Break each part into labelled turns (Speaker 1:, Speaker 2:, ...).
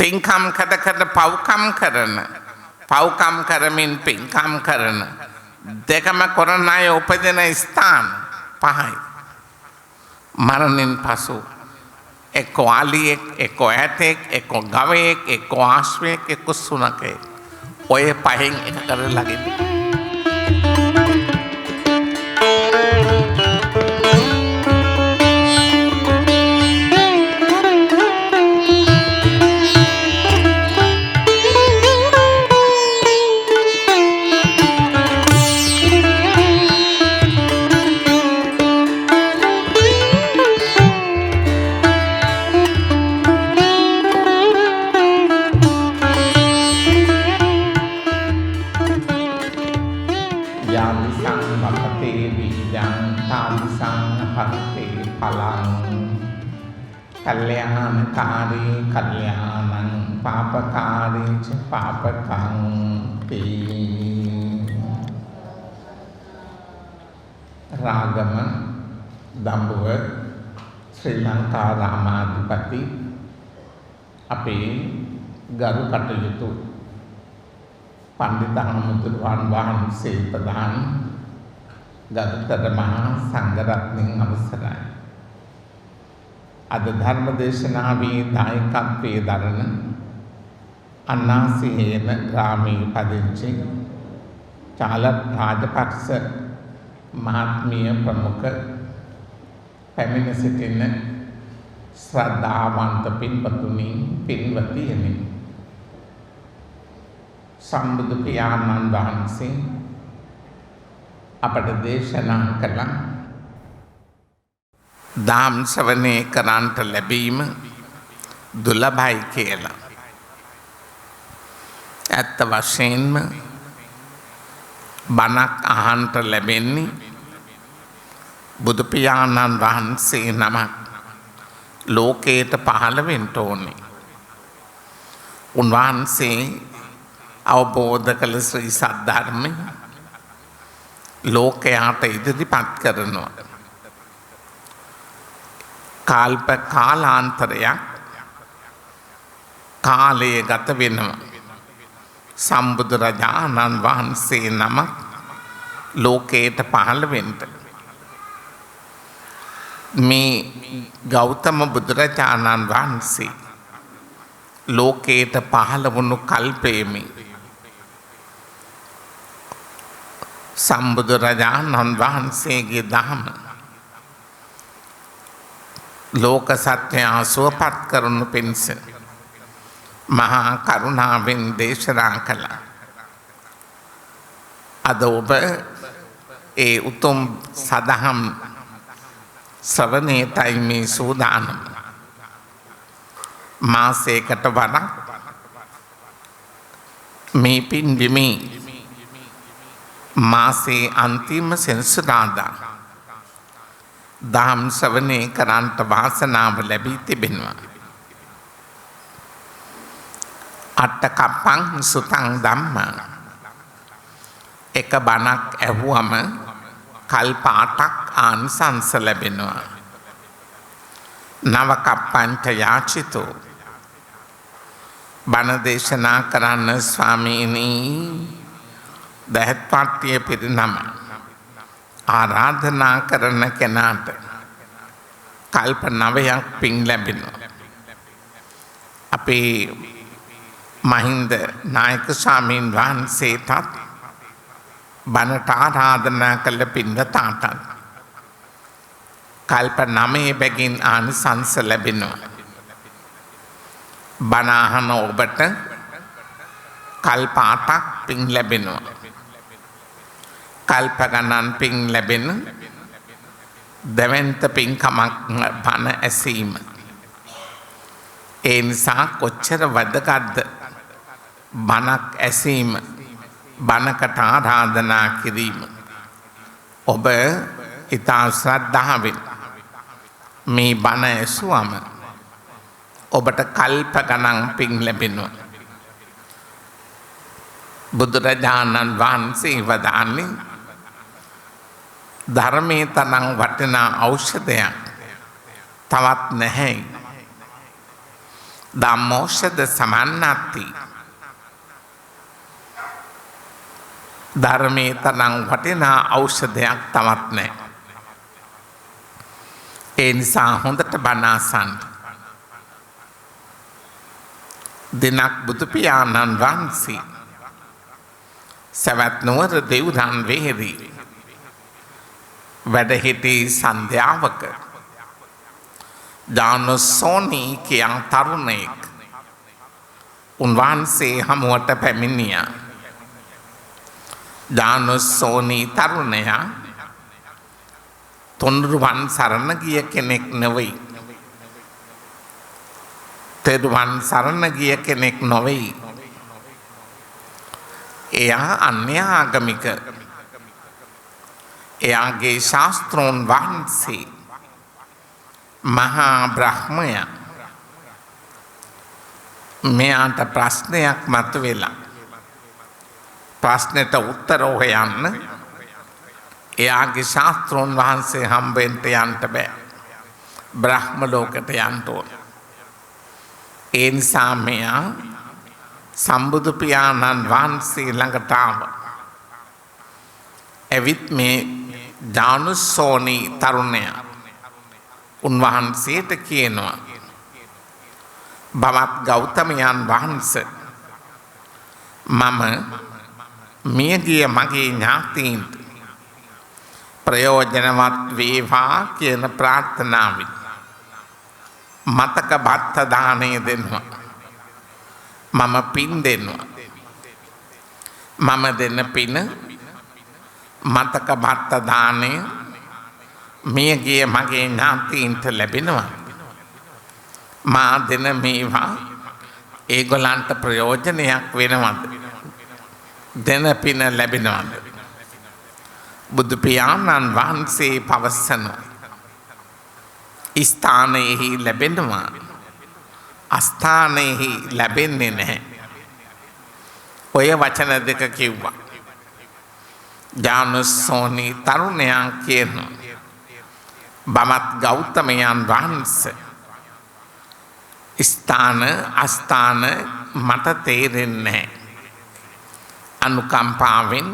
Speaker 1: පින්කම් කර පව්කම් කරන පව්කම් කරමින් පින්කම් කරන දෙකම කරන අය උපදින ස්ථාන පහයි. මරණින් පසු එක්ක අලියෙක්, එක්ක ඇටෙක්, එක්ක ගවයෙක්, එක්ක ආශ්වයෙක්, එක්ක සුනකයෙක්. ඔය පහෙන් එකකට ළඟින්. කල්යාණකාරී කල්යාණං පාපකාරී ච පාපකං තී. රාගම දඹුව ශ්‍රී ලංකා රාමාධිපති අපේ ගරු කටයුතු පණ්ඩිත හමුදුරුවන් වහන්සේ ප්‍රධාන ගරුතර මහා සංඝරත්නයන් අවසරයි. අද ධර්ම දේශනාවේ දායකත්වයේ දරන අන්නාසිහේන ග්‍රාමීය පදිංචි චාලත් රාජපක්ෂ මහත්මිය ප්‍රමුඛ පැමිණ සිටින ශ්‍රද්ධාවන්ත පින්වතුනි, පින්වතියනි, සම්බුදු පියාණන් වහන්සේ අපට දේශනා කළ දාම් ශ්‍රවණය කරන්නට ලැබීම දුර්ලභයි කියලා. ඇත්ත වශයෙන්ම බණක් අහන්නට ලැබෙන්නේ බුදු පියාණන් වහන්සේ නමක් ලෝකයට පහළ වෙන්න ඕනේ. උන්වහන්සේ අවබෝධ කළ ශ්‍රී සද්ධර්මය ලෝකයාට ඉදිරිපත් කරනවා. කල්ප කාලාන්තරයක් කාලය ගත වෙනවා. සම්බුදුරජාණන් වහන්සේ නමක් ලෝකයට පහළ වෙන්න. මේ ගෞතම බුදුරජාණන් වහන්සේ ලෝකයට පහළ වුණු කල්පයේම සම්බුදුරජාණන් වහන්සේගේ දහම ලෝක සත්‍යය සුවපත් කරනු පිණිස මහා කරුණාවෙන් දේශනා කළා. අද ඔබ ඒ උතුම් සදහම් ශ්‍රවණයටයි මේ සූදානම. මාසයකට වරක් මේ පින්බිමේ මාසේ අන්තිම සෙනසුරාදා දහම් ශ්‍රවණය කරන්නට වාසනාව ලැබී තිබෙනවා. අට්ඨකප්පං සුතං ධම්මං. එක බණක් ඇහුවම කල්ප 8ක් ආනිසංස ලැබෙනවා. නවකප්පංච යාචිතෝ. බණ දේශනා කරන්න ස්වාමීනි දහත්පත්තිය පිරිනම ආරාධනා කරන කෙනාට කල්ප 9ක් පින් ලැබෙනවා. අපේ මහින්ද නායක ස්වාමීන් වහන්සේටත් බණට ආරාධනා කළ පින්වතාටත් කල්ප 9 බැගින් ආනිසංස ලැබෙනවා. බණ අහන ඔබට කල්ප 8ක් පින් ලැබෙනවා. කල්ප ගණන් පින් ලැබෙන දැවැන්ත පින්කමක් බණ ඇසීම. ඒ නිසා කොච්චර වැදගත්ද බණක් ඇසීම, බණකට ආරාධනා කිරීම. ඔබ ඉතා ශ්‍රද්ධාවෙන් මේ බණ ඇසුවම ඔබට කල්ප ගණන් පින් ලැබෙනවා. බුදුරජාණන් වහන්සේ වදාන්නේ ධර්මයේ තරම් වටිනා ඖෂධයක් තවත් නැහැ. ධම්මෝෂධ සමන්නත්ති. ධර්මයේ තරම් වටිනා ඖෂධයක් තවත් නැහැ. ඒ නිසා හොඳට බණ අසන්න. දිනක් බුදු පියාණන් වහන්සේ සවැත් නුවර දෙව්රම් වෙහෙරේ වැඩ සිටි සන්ධ්‍යාවක දානුසෝනි කියන තරුණයෙක් උන්වහන්සේ හමුවට පැමිණියා. දානුසෝනි තරුණයා තුන්රුවන් සරණ ගිය කෙනෙක් නෙවෙයි. තෙරුවන් සරණ ගිය කෙනෙක් නොවෙයි. එයා අන්‍යාගමික. එයාගේ ශාස්ත්‍රෝන් වහන්සේ මහා බ්‍රහ්මය මෙයාට ප්‍රශ්නයක් මතුවෙලා. ප්‍රශ්නෙට උත්තර හොයන්න එයාගේ ශාස්ත්‍රෝන් වහන්සේ හම්බෙන්න යන්න බෑ. බ්‍රහ්ම ලෝකයට යන්න ඕන. ඒ නිසා මෙයා සම්බුදු පියාණන් වහන්සේ ළඟට ආවා. එවිත් මේ දානුසෝනි තරුණයා උන්වහන්සේට කියනවා, බවත් ගෞතමයන් වහන්සේ, මම මියගිය මගේ ඥාතීන්ට ප්‍රයෝජනවත් වේවා කියන ප්‍රාර්ථනාවෙන් මතක බත්ත දාණය දෙනවා. මම පින් දෙනවා. මම දෙන පින මතක බත්ත දාණය මියගිය මගේ ඥාතීන්ට ලැබෙනවා. මා දෙන මේවා ඒගොල්ලන්ට ප්‍රයෝජනයක් වෙනවද? දෙන පින ලැබෙනවද? බුදු පියාණන් වහන්සේ පවසනවා, ස්ථානයෙහි ලැබෙනවා, අස්ථානයෙහි ලැබෙන්නේ නැහැ. ඔය වචන දෙක කිව්වා. දානුසෝනි තරුණයා කියනවා, බවත් ගෞතමයන් වහන්සේ, ස්ථාන අස්ථාන මට තේරෙන්නේ නැහැ. අනුකම්පාවෙන්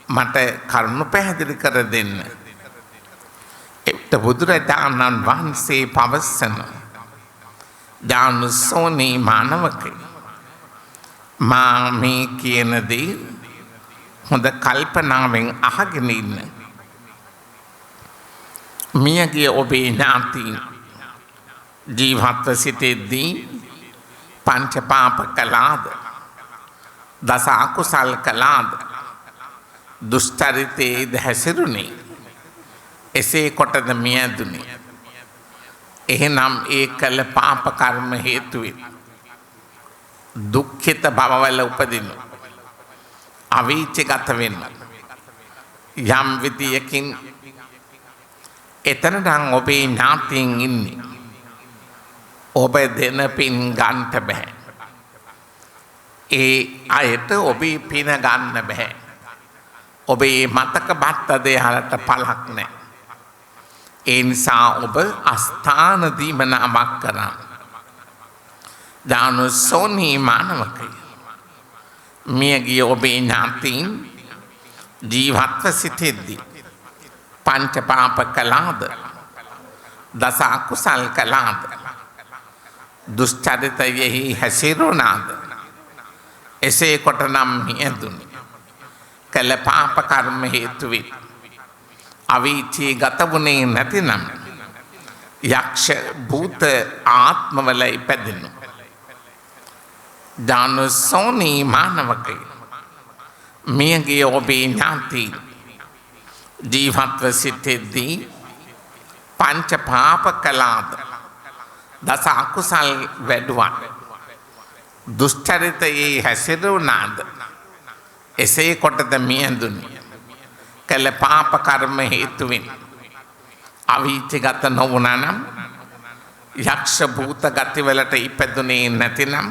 Speaker 1: මට කරුණු පැහැදිලි කර දෙන්න. එවිට බුදුරජාණන් වහන්සේ පවසනවා, දානුසෝනි මානවකේ, මා මේ කියන දේ හොඳ කල්පනාවෙන් අහගෙන ඉන්න. මියගිය ඔබේ ඥාතීන් ජීවත්ව සිටෙද්දී පංච පාප කළාද? දස අකුසල් කළාද? දුෂ්චරිතයේද හැසිරුණේ? එසේ කොටද මියදුනේ? එහෙනම් ඒ කළ පාප කර්ම හේතුවෙන් දුක්ඛිත භවවල උපදිනු, අවීචගත වෙන්න. යම් විදියකින් එතනනම් ඔබේ ඥාතීන් ඉන්නේ. ඔබ දෙන පින් ගන්නට බෑ. ඒ අයට ඔබේ පින ගන්න බෑ. ඔබේ මතක බත්ත දෙහලට පළක් නැහැ. ඒ නිසා ඔබ අස්ථාන දීමනාවක් කරන්න. දානුසෝනි මානවකේ, මියගිය ඔබේ ඥාතීන් ජීවත්ව සිටෙද්දී පංච පාප කළාද? දස අකුසල් කළාද? දුෂ්චරිතයෙහි හැසිරුණාද? එසේ කොටනම් මියදුනි. කළ පාප කර්ම හේතුවෙන් අවීචී ගත වුණේ නැතිනම් යක්ෂ භූත ආත්මවල ඉපදෙනු. දානුසෝනි මානවකේ, මියගිය ඔබේ ඥාතීන් ජීවත්ව සිටෙද්දී පංච පාප කළාද? දස අකුසල් වැඩුවා? දුෂ්චරිතයේ හැසිරුණාද? එසේ කොටද මියදුනි. කළ පාප කර්ම හේතුවෙන් අවීචගත නොවුණා නම්, යක්ෂ භූත ගතිවලට ඉපදුනේ නැතිනම්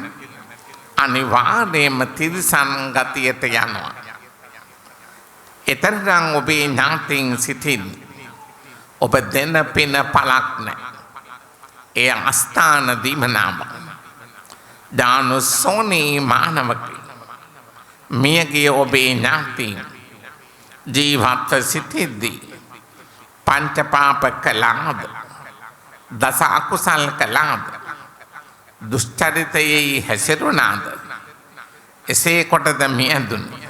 Speaker 1: අනිවාර්යයෙන්ම තිරිසන් ගතියට යනවා. එතරම් ඔබේ ඥාතීන් සිටින්නේ. ඔබ දෙන පින පළක් නැහැ. එය අස්ථාන දීමනාම. ඥානුස්සෝනී මානවකේ මියගිය ඔබේ ඥාතීන් ජීවත්ව සිටිද්දී පංච පාප කළාද දස අකුසල් කළාද දුෂ්චරිතයෙහි හැසිරුණාද එසේ කොටද මියදුනි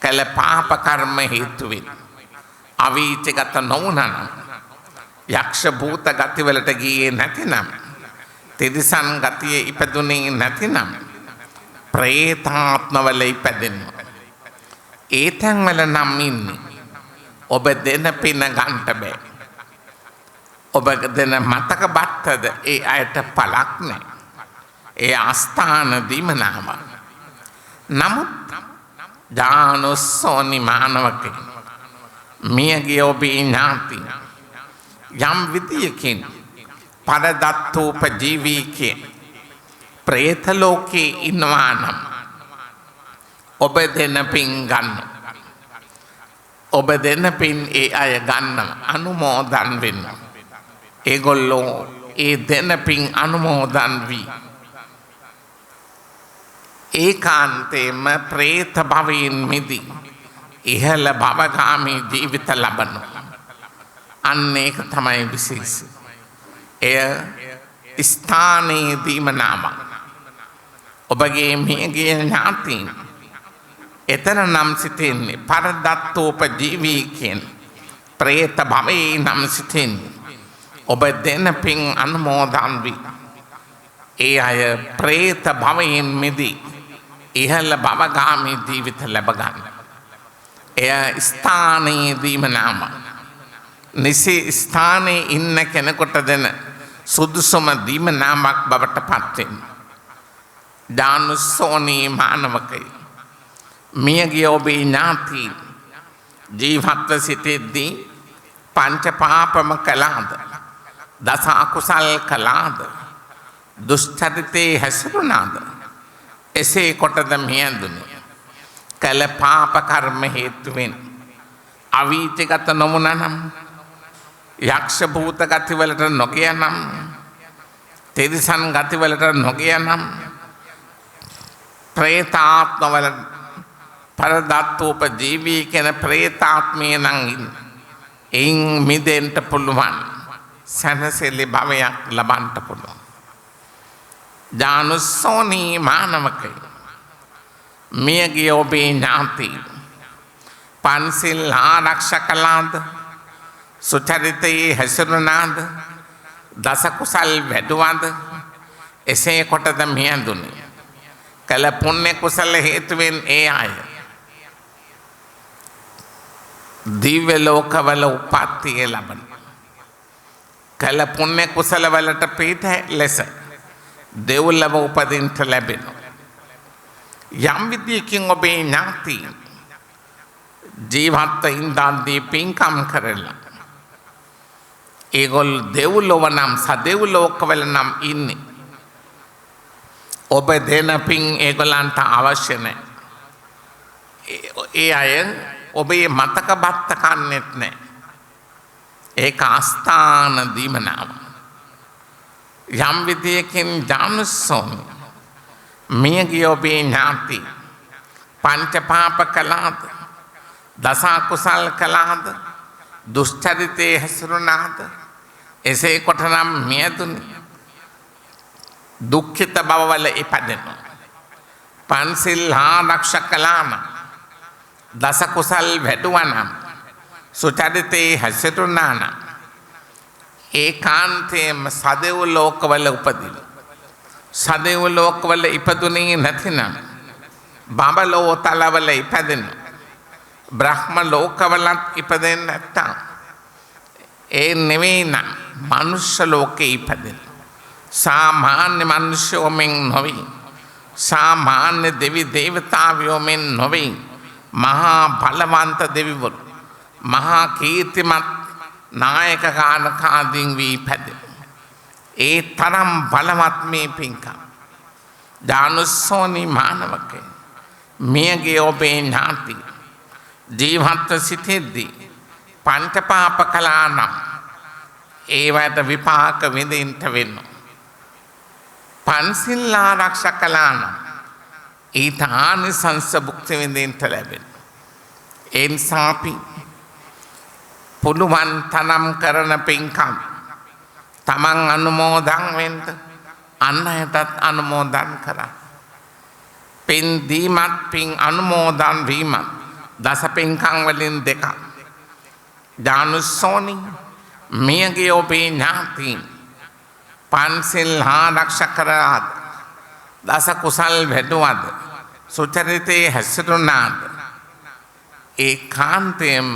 Speaker 1: කළ පාප කර්ම හේතුවෙන් අවීචගත නොවුනනම් යක්ෂ භූත ගතිවලට ගියේ නැතිනම් තිරිසන් ගතියේ ඉපදුනේ නැතිනම් ප්‍රේතාත්මවල ඉපදෙනවා ඒ තැන්වල නම් ඉන්නේ ඔබ දෙන පින ගන්නට බෑ ඔබ දෙන මතක බත්තද ඒ අයට පළක් නැහැ ඒ ආස්ථාන දීමනාම නමුත් ඥානසෝනි මානවකේ මියගිය ඔබේ ඥාති යම් විදියකින් පරදත්තෝපජීවීකේ ප්‍රේත ලෝකේ ඉන්නවා නම් ඔබ දෙන පින් ගන්න ඔබ දෙන පින් ඒ අය ගන්න අනුමෝදන් වෙන්න ඒගොල්ලෝ ඒ දෙන පින් අනුමෝදන් වී ඒකාන්තයෙන්ම ප්‍රේත භවයෙන් මිදී ඉහළ භවගාමී ජීවිත ලබනවා අන්න ඒක තමයි විශේෂය එය ස්ථානයේදීම නාම ඔබගේ මියගිය ඥාතීන් එතන නම් සිටින්නේ පරදත්තෝපජීවී කියන ප්‍රේත භවයේ නම් සිටින්නේ ඔබ දෙන පින් අනුමෝදන් වී ඒ අය ප්‍රේත භවයෙන් මිදී ඉහළ භවගාමී ජීවිත ලැබ ගන්න එය ස්ථානයේදීම නාම නිසි ස්ථානයේ ඉන්න කෙනෙකුට දෙන සුදුසුම දීම නාමක් බවට පත් වෙන ඥානසෝනී මානවකේ මියගිය ඔබේ ඥාති ජීවත්ව සිටිද්දී පංච පාපම කළාද දස අකුසල් කළාද දුෂ්චරිතේ හැසිරුණාද එසේ කොටද මියදුනේ කළ පාප කර්ම හේතුවෙන් අවීචගත නොවුනනම් යක්ෂ භූත ගතිවලට නොගිය නම් තිරිසන් ගතිවලට නොගිය නම් ප්‍රේතාත්මවල පරදත්තෝපජීවී කියන ප්‍රේතාත්මය නම් එයින් මිදෙන්න පුළුවන් සැනසෙල්ලි භවයක් ලබන්න පුළුවන් ඥානසෝනී මානවකේ මියගිය ඔබේ ඥාති පන්සිල් ආරක්ෂකලාද සුචරිතයේ හැසිරුණාද දස කුසල් වැඩුවද එසේ කොටද මියදුනේ කළ පුණ්‍ය කුසල හේතුවෙන් ඒ අය දිව්‍ය ලෝකවල උප්පත්තිය ලබන කළ පුණ්‍ය කුසල වලට පිට ලෙස දෙව්ලොව උපදින්නට ලැබෙනවා යම් විදියකින් ඔබේ ඥාති ජීවත්ව ඉඳන්දී පින්කම් කරලා ඒගොල්ලෝ දෙව්ලොව නම් සදෙව්ලෝකවල නම් ඉන්නේ ඔබ දෙන පින් ඒගොල්ලන්ට අවශ්‍ය නැහැ ඒ අය ඔබේ මතක බත්ත කන්නේත් නැහැ ඒක ආස්ථාන දීමනාව යම් විදියකින් ඥානසෝනි මියගිය ඔබේ ඥාති පංච පාප කළාද දස අකුසල් කළාද දුෂ්චරිතේ හැසිරුණාද එසේ කොටනම් මියදුනේ දුක්ඛිත භවවල ඉපදෙනවා පන්සිල් ආරක්ෂා කළාම දස කුසල් වැඩුවනම් සුචරිතේ හැසිරුණානම් ඒකාන්තයෙන්ම සදෙව් ලෝකවල උපදින සදෙව් ලෝකවල ඉපදුනේ නැතිනම් බඹලෝ තලවල ඉපදෙන බ්‍රහ්ම ලෝකවලත් ඉපදෙන්නේ නැත්තම් ඒ නෙවෙයි නම් මනුෂ්‍ය ලෝකේ ඉපදෙන සාමාන්‍ය මනුෂ්‍යෝ මෙන් නොවේ සාමාන්‍ය දෙවි දේවතාවයෝ මෙන් නොවේ මහා බලවන්ත දෙවිවරු මහා කීර්තිමත් නායක කාලකාදීන් වී පැදෙන ඒ තරම් බලවත් මේ පින්කම් ඥානසෝනි මානවකේ මියගිය ඔබේ ඥාති ජීවත්ව සිටිද්දී පංච පාප කළා නම් ඒවට විපාක විඳින්න වෙනවා පන්සිල් ආරක්ෂා කළා නම් ඊට ආනිසංස භුක්ති විඳින්න ලැබෙනවා. ඒ නිසා අපි පුළුවන් තරම් කරන පින්කම් තමන් අනුමෝදන් වෙන්න අන් අයටත් අනුමෝදන් කරන්න. පින් දීමත් පින් අනුමෝදන් වීමත් දස පින්කම් වලින් දෙකක්. දානුස්සෝනි මියගේ ඔබේ ඥාතීන් පන්සිල් ආරක්ෂා කරාද දස කුසල් වැඩුවද සුචරිතේ හැසිරුණාද ඒකාන්තයෙන්ම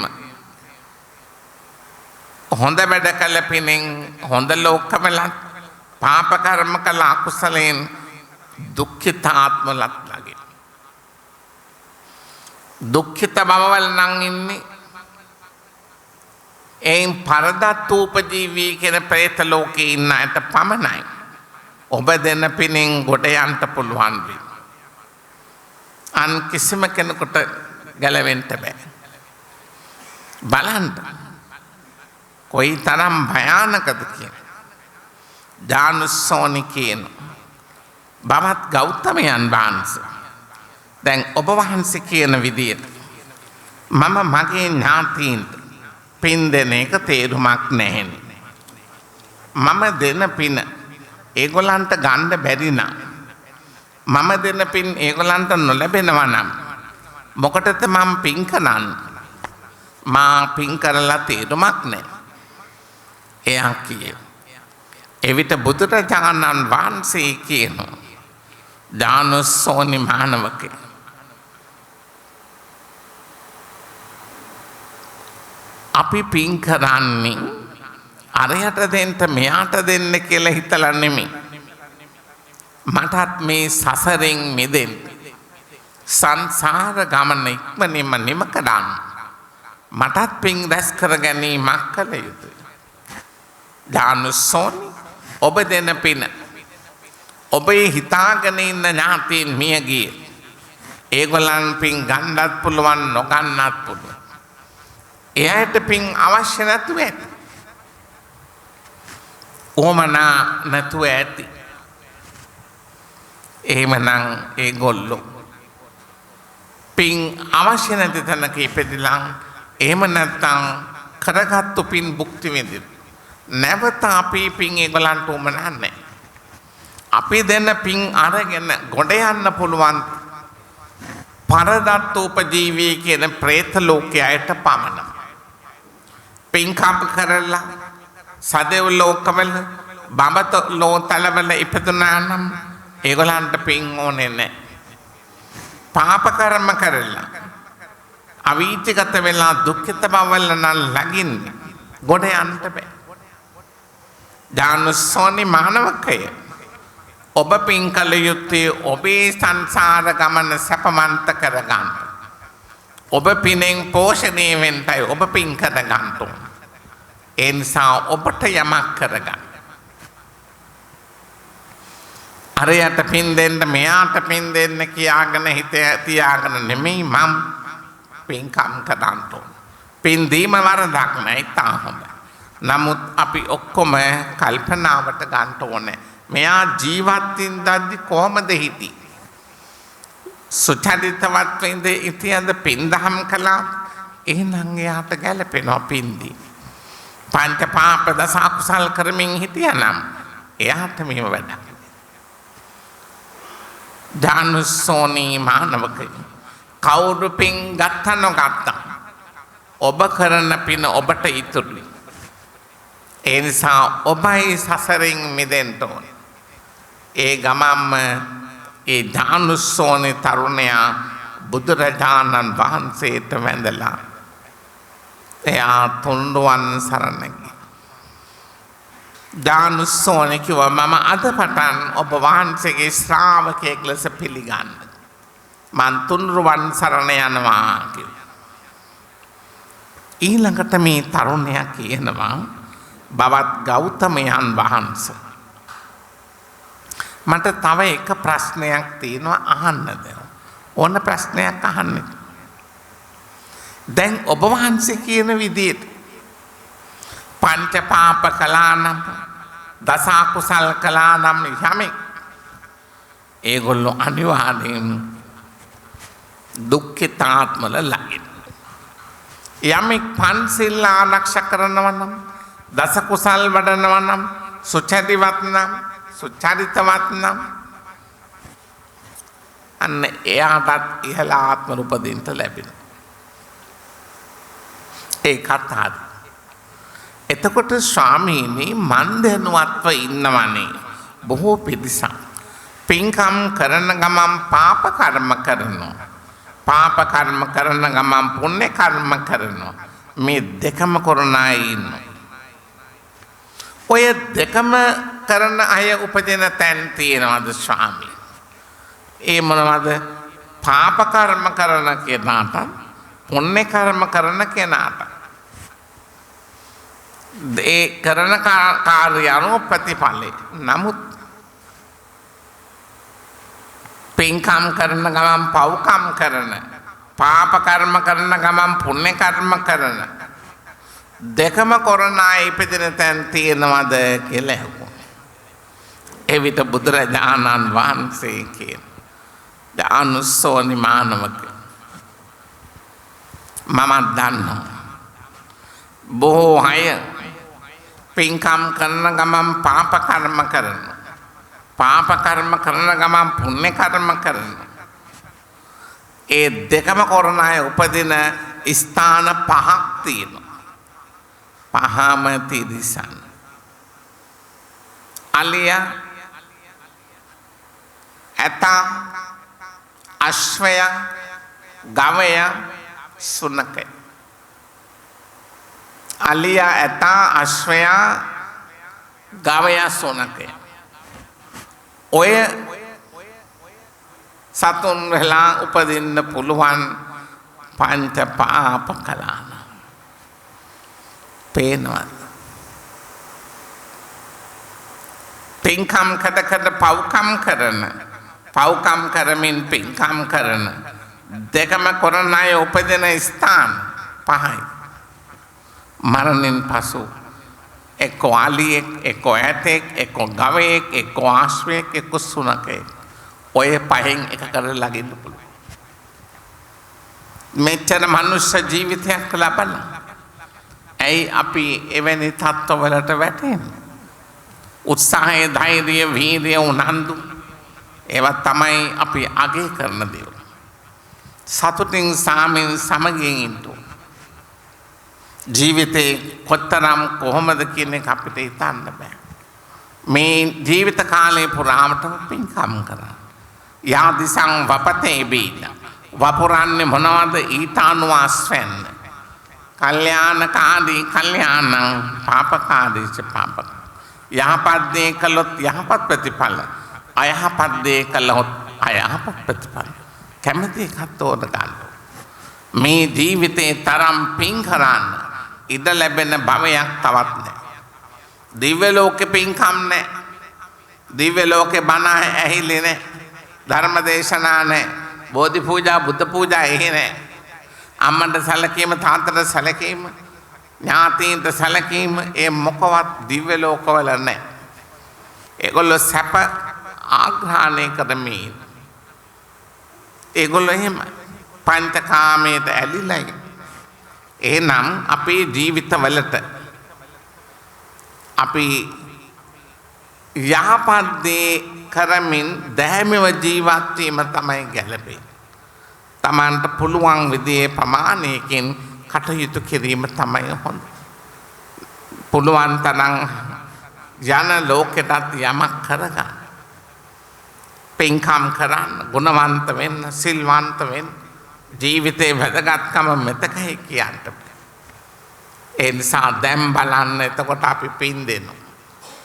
Speaker 1: හොඳ වැඩ කළ පිනෙන් හොඳ ලෝකවලත් පාප කර්ම කළ අකුසලයෙන් දුක්ඛිත ආත්මලත් ලගේ. දුක්ඛිත බවවල නම් ඉන්නේ එයින් පරදත් උපජීවී කියන പ്രേත ලෝකේ ඉන්න අයට පමණයි. ඔබ දෙන පිනෙන් ගොඩ යන්න පුළුවන් වෙයි. අන් කිසිම කෙනෙකුට ගැලවෙන්න බෑ. බලන්න කොයි තරම් භයානකද කියන. දානුස්සෝනි කියන බවත් ගෞතමයන් වහන්සේ දැන් ඔබ වහන්සේ කියන විදියට මම මගේ ඥාතීන්ට පින් දෙන එක තේරුමක් නැහෙනේ. මම දෙන පින ඒගොල්ලන්ට ගන්න බැරි නම් මම දෙන පින් ඒගොල්ලන්ට නොලැබෙනවා නම් මොකටද මම පින් කරන්නේ? මා පින් කරලා තේරුමක් නැහැ. එයා කියනවා. එවිට බුදුරජාණන් වහන්සේ කියනවා දානුස්සෝනි මානවකේ අපි පින් කරන්නේ අරයට දෙන්න මෙයාට දෙන්න කියලා හිතලා නෙමෙයි. මටත් මේ සසරෙන් මිදෙන්න සංසාර ගමන ඉක්මනින්ම නිම කරන්න මටත් පින් රැස් කර ගැනීමක් කළ යුතුයි. දානුස්සෝනි ඔබ දෙන පින ඔබේ හිතාගෙන ඉන්න ඥාතීන් මිය ගියේ ඒගොල්ලන් පින් ගන්නත් පුළුවන් නොගන්නත් පුළුවන්. එයාට පින් අවශ්‍ය නැතුව ඇති. ඕමනා නැතුව ඇති. එහෙමනම් ඒගොල්ලෝ පින් අවශ්‍ය නැති තැනක ඉපදිලා එහෙම නැත්නම් කරගත්තු පින් භුක්ති විඳින. නැවත අපි පින් ඒගොල්ලන්ට උමනා නැහැ. අපි දෙන පින් අරගෙන ගොඩ යන්න පුළුවන් පරදත්ත උපජීවී කියන പ്രേත ලෝකයට පමණයි. පින්කම් කරලා සදෙව් ලෝකවල බඹත ලෝතලවල ඉපදුනා නම් ඒගොල්ලන්ට පින් ඕනේ නැහැ. පාප කර්ම කරලා අවීචගත වෙලා දුක්ඛිත බවවල නම් ලගින් ගොඩ යන්න බෑ. දානුස්සෝනි මානවකය ඔබ පින් කළ යුත්තේ ඔබේ සංසාර ගමන සැපමන්ත කරගන්න. ඔබ පිනෙන් පෝෂණය වෙන්නයි ඔබ පින් කරගන්න ඕන. ඒ නිසා ඔබට යමක් කරගන්න. අරයට පින් දෙන්න මෙයාට පින් දෙන්න කියාගෙන හිත තියාගෙන නෙමෙයි මම පින්කම් කරන්න ඕන. පින් දීම වරදක් නෑ තා හොඳයි. නමුත් අපි ඔක්කොම කල්පනාවට ගන්න ඕනේ. මෙයා ජීවත් වෙද්දී කොහමද හිටියේ? සුචරිතවත් වෙන්නේ ඉතියද පින් දහම් කළා. එහෙනම් එයාට ගැලපෙනවා පින්දී. පංච පාප දස අකුසල් කරමින් හිටියනම් එයාට මේව වැඩක්. දානුස්සෝනි මානවකේ කවුරු පින් ගත්තා නොගත්තා ඔබ කරන පින ඔබට ඉතුරුයි. ඒ නිසා ඔබයි සසරින් මිදෙන්න ඕනේ. ඒ ගමම්ම ඒ දානුස්සෝනි තරුණයා බුදුරජාණන් වහන්සේට වැඳලා එයා තුන්රුවන් සරණ ගියා. දානුස්සෝනි කිව්වා මම අද පටන් ඔබ වහන්සේගේ ශ්‍රාවකයෙක් ලෙස පිළිගන්න. මං තුන්රුවන් සරණ යනවා කිව්වා. ඊළඟට මේ තරුණයා කියනවා බවත් ගෞතමයන් වහන්සේ මට තව එක ප්‍රශ්නයක් තියෙනවා අහන්නද? ඕන ප්‍රශ්නයක් අහන්න. දැන් ඔබ වහන්සේ කියන විදිහට පංච පාප කළා නම් දස අකුසල් කළා නම් යමෙක් ඒගොල්ලෝ අනිවාර්යෙන් දුක්ඛිතාත්මල ලගින්. යමෙක් පන්සිල් ආරක්ෂා කරනවා නම්, දස කුසල් වඩනවා නම්, සුචරිතවත් නම්, සුචරිතවත් නම් අන්න එයාටත් ඉහළ ආත්ම රූපදින්ට ලැබෙනවා. ඒකත් හරි. එතකොට ස්වාමීනි මන් දැනුවත්ව ඉන්නවනේ බොහෝ පිරිසක් පින්කම් කරන ගමන් පාප කර්ම කරනවා. පාප කර්ම කරන ගමන් පුණ්‍ය කර්ම කරනවා. මේ දෙකම කරන අය ඉන්නවා. ඔය දෙකම කරන අය උපදින තැන් තියෙනවද ස්වාමී? ඒ මොනවද? පාප කර්ම කරන කෙනාට පුණ්‍ය කර්ම කරන කෙනාට ඒ කරන කාර්ය අනුව ප්‍රතිඵලයි. නමුත් පින්කම් කරන ගමන් පව්කම් කරන, පාප කර්ම කරන ගමන් පුණ්‍ය කර්ම කරන දෙකම කරන අය ඉපදින තැන් තියෙනවද කියලා ඇහුවා. එවිට බුදුරජාණන් වහන්සේ කියන අනුස්සෝනි මානවක මම දන්නවා බොහෝ අය පින්කම් කරන ගමන් පාප කර්ම කරනවා. පාප කර්ම කරන ගමන් පුණ්‍ය කර්ම කරනවා. ඒ දෙකම කරන අය උපදින ස්ථාන පහක් තියෙනවා. පහම තිරිසන්. අලිය, ඇතා, අශ්වය, ගවය, සුනකය. අලිය, ඇතා, අශ්වය, ගවය, සුනකය. ඔය සතුන් වෙලා උපදින්න පුළුවන් පංච පාප කලාන. පේනවද? පින්කම් කඩ පව්කම් කරන, පව්කම් කරමින් පින්කම් කරන දෙකම කරන අය උපදින ස්ථාන පහයි. මරණින් පසු එක්කෝ අලියෙක්, එක්කෝ ඇතෙක්, එක්කෝ ගවයෙක්, එක්කෝ ආශ්වයෙක්, එක්කෝ සුනකයෙක්. ඔය පහෙන් එකකට ලගින්න පුළුවන්. මෙච්චර මනුෂ්‍ය ජීවිතයක් ලබලා ඇයි අපි එවැනි තත්ත්වවලට වැටෙන්නේ? උත්සාහය, ධෛර්යය, වීර්යය, උනන්දු ඒවා තමයි අපි අගය කරන දේවල්. සතුටින් සාමයෙන් සමගියෙන් ඉන්න ජීවිතේ කොතරම් කොහොමද කියන එක අපිට හිතන්න බෑ. මේ ජීවිත කාලේ පුරාමටම පින්කම් කරා. යාදිසං වපතේ බීත. වපුරන්නේ මොනවද? ඊට අනුවාස්වෙන්න. කල්යාණකාදී කල්යාණං පාපකාදීච පාපක. යහපත් දේ කළොත් යහපත් ප්‍රතිඵල. අයහපත් දේ කළොත් අයහපත් ප්‍රතිඵල. කැමති එකක් තෝර ගන්න. මේ ජීවිතේ තරම් පින් කරන්න ඉඩ ලැබෙන භවයක් තවත් නැහැ. දිව්‍ය ලෝකේ පින්කම් නැහැ. දිව්‍ය ලෝකේ බණ ඇහිලි නැහැ. ධර්ම දේශනා නැහැ. බෝධි පූජා, බුද්ධ පූජා එහි නැහැ. අම්මන්ට සැලකීම, තාත්තට සැලකීම, ඥාතීන්ට සැලකීම ඒ මොකවත් දිව්‍ය ලෝකවල නැහැ. ඒගොල්ලෝ සැප ආග්‍රහණය කරමින් ඒගොල්ලෝ එහෙම පංචකාමයට ඇලිලා. එහෙනම් අපේ ජීවිතවලට අපි යහපත් දේ කරමින් දැහැමිව ජීවත් වීම තමයි ගැළපෙන්නේ. තමන්ට පුළුවන් විදිහේ ප්‍රමාණයකින් කටයුතු කිරීම තමයි හොඳ. පුළුවන් තරම් යන ලෝකෙටත් යමක් කරගන්න. පින්කම් කරන්න, ගුණවන්ත වෙන්න, සිල්වන්ත වෙන්න. ජීවිතේ වැදගත්කම මෙතකයි කියන්න. ඒ නිසා දැන් බලන්න එතකොට අපි පින් දෙනවා.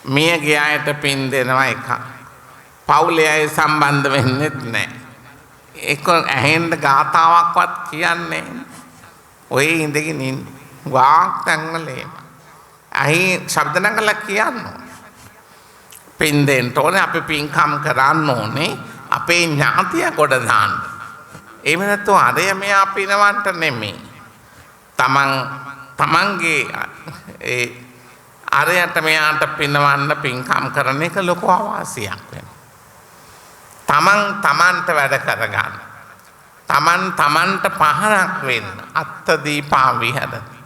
Speaker 1: මිය ගිය අයට පින් දෙනවා එකක්. පවුලේ අය සම්බන්ධ වෙන්නේ නැහැ. ඒක ඇහෙන්න ගාතාවක්වත් කියන්නේ ඔය ඉඳගෙන ඉන්න වාක් තංගලේ. අහි ශබ්ද නගලා කියන්නේ. පින් දෙන්න ඕනේ, අපි පින්කම් කරන්න ඕනේ, අපේ ඥාතිය කොට දාන්න. එහෙම නැත්නම් අරය මෙයා පිනවන්ට නෙමෙයි. තමන්ගේ ඒ අරයට මෙයාට පිනවන්න පින්කම් කරන එක ලොකු අවාසියක් වෙනවා. තමන් තමන්ට වැඩ කරගන්න. තමන් තමන්ට පහනක් වෙන්න. අත්ත දීපා විහෙරති.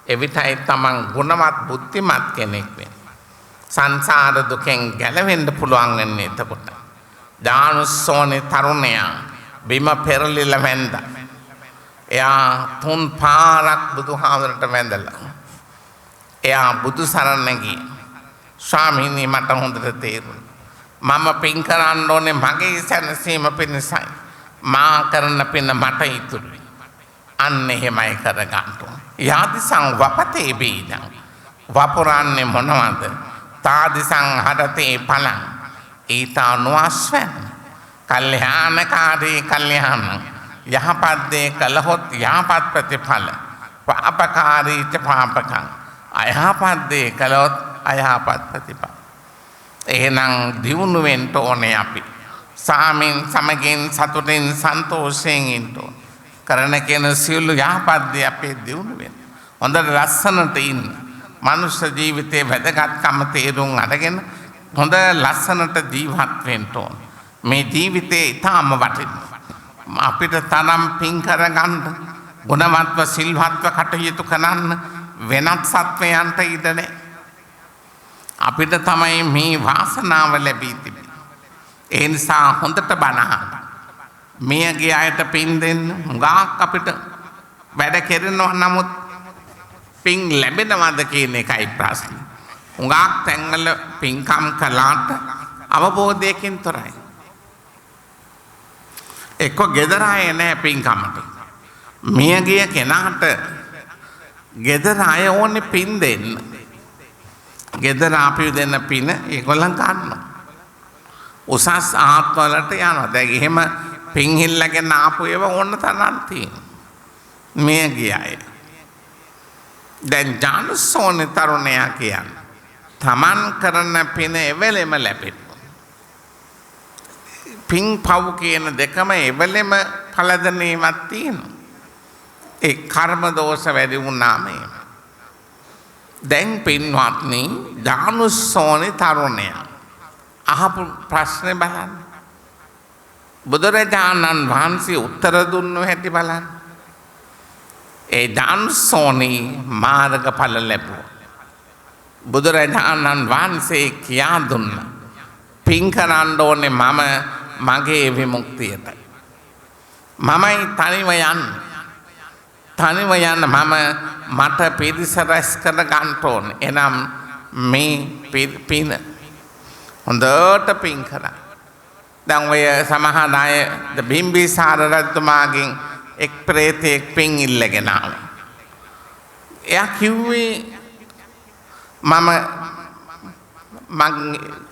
Speaker 1: එවිටයි තමන් ගුණවත් බුද්ධිමත් කෙනෙක් වෙන්නේ. සංසාර දුකෙන් ගැලවෙන්න පුළුවන් වෙන්නේ එතකොට. දානුස්සෝනේ තරුණයා බිම පෙරලිලා වැන්දා. එයා 3 පාරක් බුදුහාමුදුරට වැඳලා. එයා බුදු සරණ ගියා. ස්වාමීනි මට හොඳට තේරුණා. මම පින් කරන්න ඕනේ මගේ සැනසීම පිණිසයි. මා කරන පින මට ඉතුරුයි. අන්න එහෙමයි කරගන්න ඕනේ. යාදිසං වපතේ බීජං. වපුරන්නේ මොනවද? තාදිසං හදතේ පලං. ඊට අනුවස්වැන්න. කල්යාණකාරී කල්යාණ. යහපත් දේ කළහොත් යහපත් ප්‍රතිඵල. පාපකාරී ච පාපකං. අයහපත් දේ කළොත් අයහපත් ප්‍රතිඵල. එහෙනම් දියුණු වෙන්න ඕනේ අපි. සාමින් සමගින් සතුටින් සන්තෝෂයෙන් ඉන්න ඕනේ. කරන කෙන සියලු යහපත් දේ අපේ දියුණු වෙන්න. හොඳට ලස්සනට ඉන්න. මනුෂ්‍ය ජීවිතයේ වැදගත්කම තේරුම් අරගෙන හොඳ ලස්සනට ජීවත් වෙන්න ඕනේ. මේ ජීවිතේ ඊටම වටිනවා. අපිට තරම් පින් කරගන්න, ගුණවත්ව සිල්වත්ව කටයුතු කරන්න වෙනත් සත්වයන්ට ඉඩ නැහැ. අපිට තමයි මේ වාසනාව ලැබී තිබෙන්නේ. ඒ නිසා හොඳට බණ අහන්න. මියගේ අයට පින් දෙන්න. හුඟක් අපිට වැඩ කෙරෙනවා නමුත් පින් ලැබෙනවද කියන එකයි ප්‍රශ්නේ. හුඟක් තැන්වල පින්කම් කළාට අවබෝධයකින් තොරයි. එක්ක ගෙදර අය නැහැ පින්කමට. මියගිය කෙනාට ගෙදර අය ඕනේ පින් දෙන්න. ගෙදර අපි දෙන පින ඒගොල්ලන් ගන්නවා. උසස් ආත්මවලට යනවා. දැන් එහෙම පින් හිල්ලගෙන ආපු ඒවා ඕන තරම් තියෙනවා. මියගිය අය. දැන් ජානුස්සෝනේ තරුණයා කියන්නේ තමන් කරන පින එවෙලෙම ලැබෙනවා. පින් පව් කියන දෙකම එවෙලෙම පළදැනීමක් තියෙනවා. ඒ කර්ම දෝෂ වැඩි වුණාම දැන් පින්වත්නි ජානුස්සෝනේ තරුණයා අහපු ප්‍රශ්නේ බලන්න. බුදුරජාණන් වහන්සේ උත්තර දුන්නු හැටි බලන්න. ඒ ජානුස්සෝනේ මාර්ගඵල ලැබුවා. බුදුරජාණන් වහන්සේ කියා දුන්නා. පින් කරන්න ඕනේ මම මගේ විමුක්තියට. මමයි තනිව යන්නේ. තනිව යන්න මට පිරිස රැස් කර ගන්න ඕනේ. එනම් මේ පින හොඳට පින් කරා. දැන් ඔය සමහර අය බිම්බිසාර රජතුමාගෙන් එක් ප්‍රේතෙක් පින් ඉල්ලගෙන ආවා. එයා කිව්වේ මම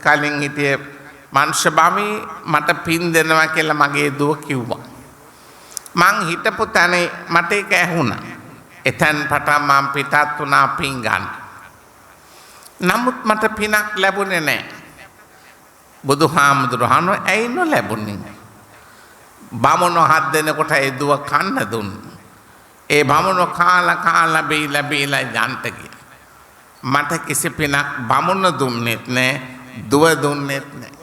Speaker 1: කලින් හිටියේ මනුෂ්‍ය භවී මට පින් දෙනවා කියලා මගේ දුව කිව්වා. මං හිටපු තැන මට ඒක ඇහුණා. එතෙන් පටන් මම පිටත් වුණා පින් ගන්න. නමුත් මට පිනක් ලැබුණේ නැහැ. බුදුහාමුදුරුවෝ ඇයි නොලැබුණේ? බමුණෝ 7 දෙනෙකුට ඒ දුව කන්න දුන්නා. ඒ බමුණෝ කාලා බීලා යන්ට ගියා. මට කිසි පිනක් බමුණ දුන්නෙත් නැහැ, දුව දුන්නෙත් නැහැ.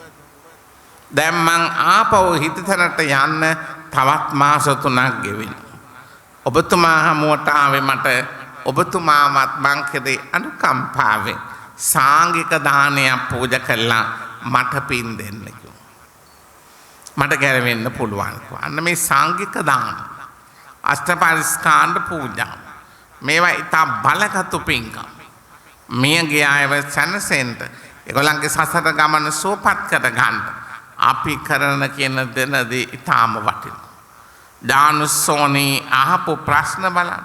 Speaker 1: දැන් මං ආපහු හිතතරට යන්න තවත් මාස 3ක් ගෙවිලා. ඔබතුමා හමුවට ආවේ මට ඔබතුමාවත් මං කෙරේ අනුකම්පාවෙන් සාංගික දානයක් පූජා කළා මට පින් දෙන්න කිව්වා. මට ගැරවෙන්න පුළුවන් කිව්වා. අන්න මේ සාංගික දාන අෂ්ටපරිස්කාන්ධ පූජා මේවා ඉතා බලගත් පින්කම්. මියගේ අයව සැනසෙන්න ඒගොල්ලන්ගේ සසර ගමන සුවපත් කර ගන්න අපි කරන කියන දෙනදී ඉතාම වටිනවා. දානුස්සෝනේ අහපු ප්‍රශ්න බලන්න.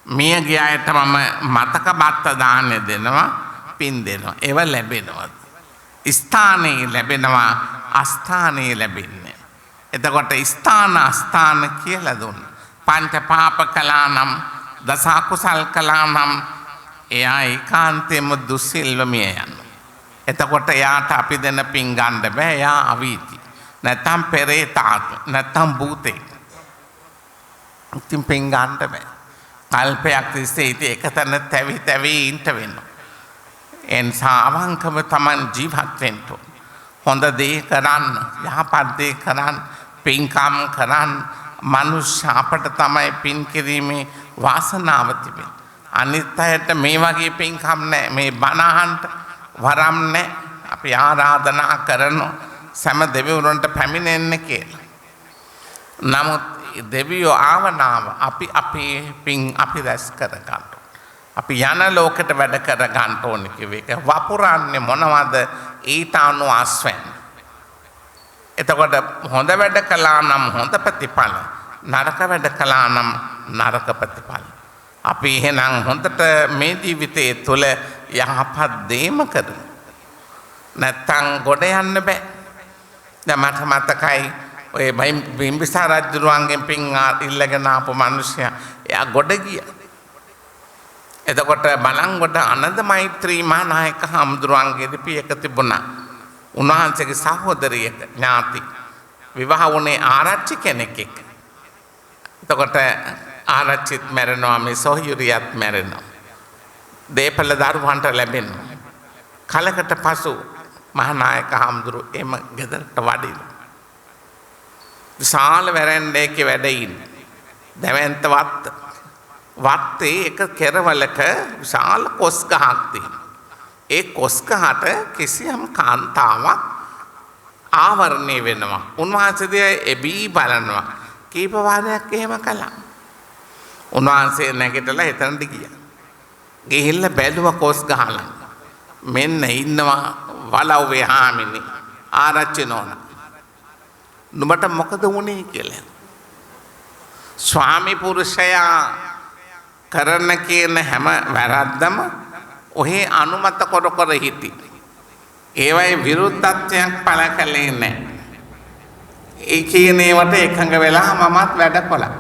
Speaker 1: මියගේ අයට මම මතක බත්ත දාන්න දෙනවා, පින් දෙනවා. ඒව ලැබෙනවා. ස්ථානේ ලැබෙනවා, අස්ථානේ ලැබෙන්නේ. එතකොට ස්ථාන අස්ථාන කියලා දුන්නා. පංච පාප කලානම් දස අකුසල් කලානම් එයා ඒකාන්තයෙන්ම දුස්සීල්ව මිය යනවා. එතකොට එයාට අපි දෙන පින් ගන්න බෑ. එයා අවීති. නැත්තම් පෙරේතාත් නැත්තම් භූතේ. ඉතින් පින් ගන්න බෑ. කල්පයක් තිස්සේ ඉතින් එක තැන තැවි ඉන්න වෙනවා. එනිසා අවංකව Taman ජීවත් වෙන්න ඕන. හොඳ දේ කරන්න, යහපත් දේ කරන්න, පින්කම් කරන්න. මනුෂ්‍ය අපට තමයි පින් කිරීමේ වාසනාව තිබෙන්නේ. අනිත් අයට මේ වගේ පින්කම් නැහැ. මේ බණ අහන්න වරම් නැහැ. අපි ආරාධනා කරනවා සෑම දෙවිවරුන්ට පැමිණෙන්න කියලා. නමුත් දෙවියෝ ආවනාව අපි පින් අපි රැස් කර ගන්න. අපි යන ලෝකෙට වැඩ කර ගන්න ඕනේ කිව්වේ. ඒක වපුරන්නේ මොනවද? ඊට අනුව අස්වැන්න. එතකොට හොඳ වැඩ කළා නම් හොඳ ප්‍රතිඵල, නරක වැඩ කළා නම් නරක ප්‍රතිඵල. අපි එහෙනම් හොඳට මේ ජීවිතයේ තුල යහපත් දේම කරමු. නැත්තම් ගොඩ යන්න බෑ. දැන් මට මතකයි ඔය බිම්බිසාර රජුරුවන්ගෙන් පින් ඉල්ලගෙන ආපු මිනිසයා එයා ගොඩ ගියා. එතකොට බලංගොඩ අනන්ත මෛත්‍රී මහානායක හාමුදුරුවන්ගේ ලිපියක තිබුණා. උන්වහන්සේගේ සහෝදරියක ඥාති විවාහ වුණේ ආරච්චි කෙනෙක් එක්ක. එතකොට ආරච්චිත් මැරෙනවා, මේ සොහොයුරියත් මැරෙනවා. දේපල දරුවන්ට ලැබෙනවා. කලකට පසු මහානායක හාමුදුරුව එම ගෙදරට වඩිනවා. විශාල වැරැන්ඩේක වැඩ ඉන්නේ. දැවැන්ත වත්තේ එක කෙරවලක විශාල කොස් ගහක් තියෙනවා. ඒ කොස් ගහට කිසියම් කාන්තාවක් ආවරණය වෙනවා. උන්වහන්සේ එබී බලනවා. කීප වාරයක් එහෙම කළා. උන්වහන්සේ නැගිටලා එතනට ගියා. ගිහිල්ලා බැලුවා කොස් ගහලා. මෙන්න ඉන්නවා වලව්වේ හාමිනේ ආරච්චි නෝනා. නුඹට මොකද වුනේ කියලා. ස්වාමි පුරුෂයා කරන කියන හැම වැරද්දම ඔහේ අනුමත කර හිටි. ඒවයි විරුද්ධත්වයක් පළ කළේ නැහැ. ඒ කියන ඒවට එකඟ වෙලා මමත් වැඩ කළා.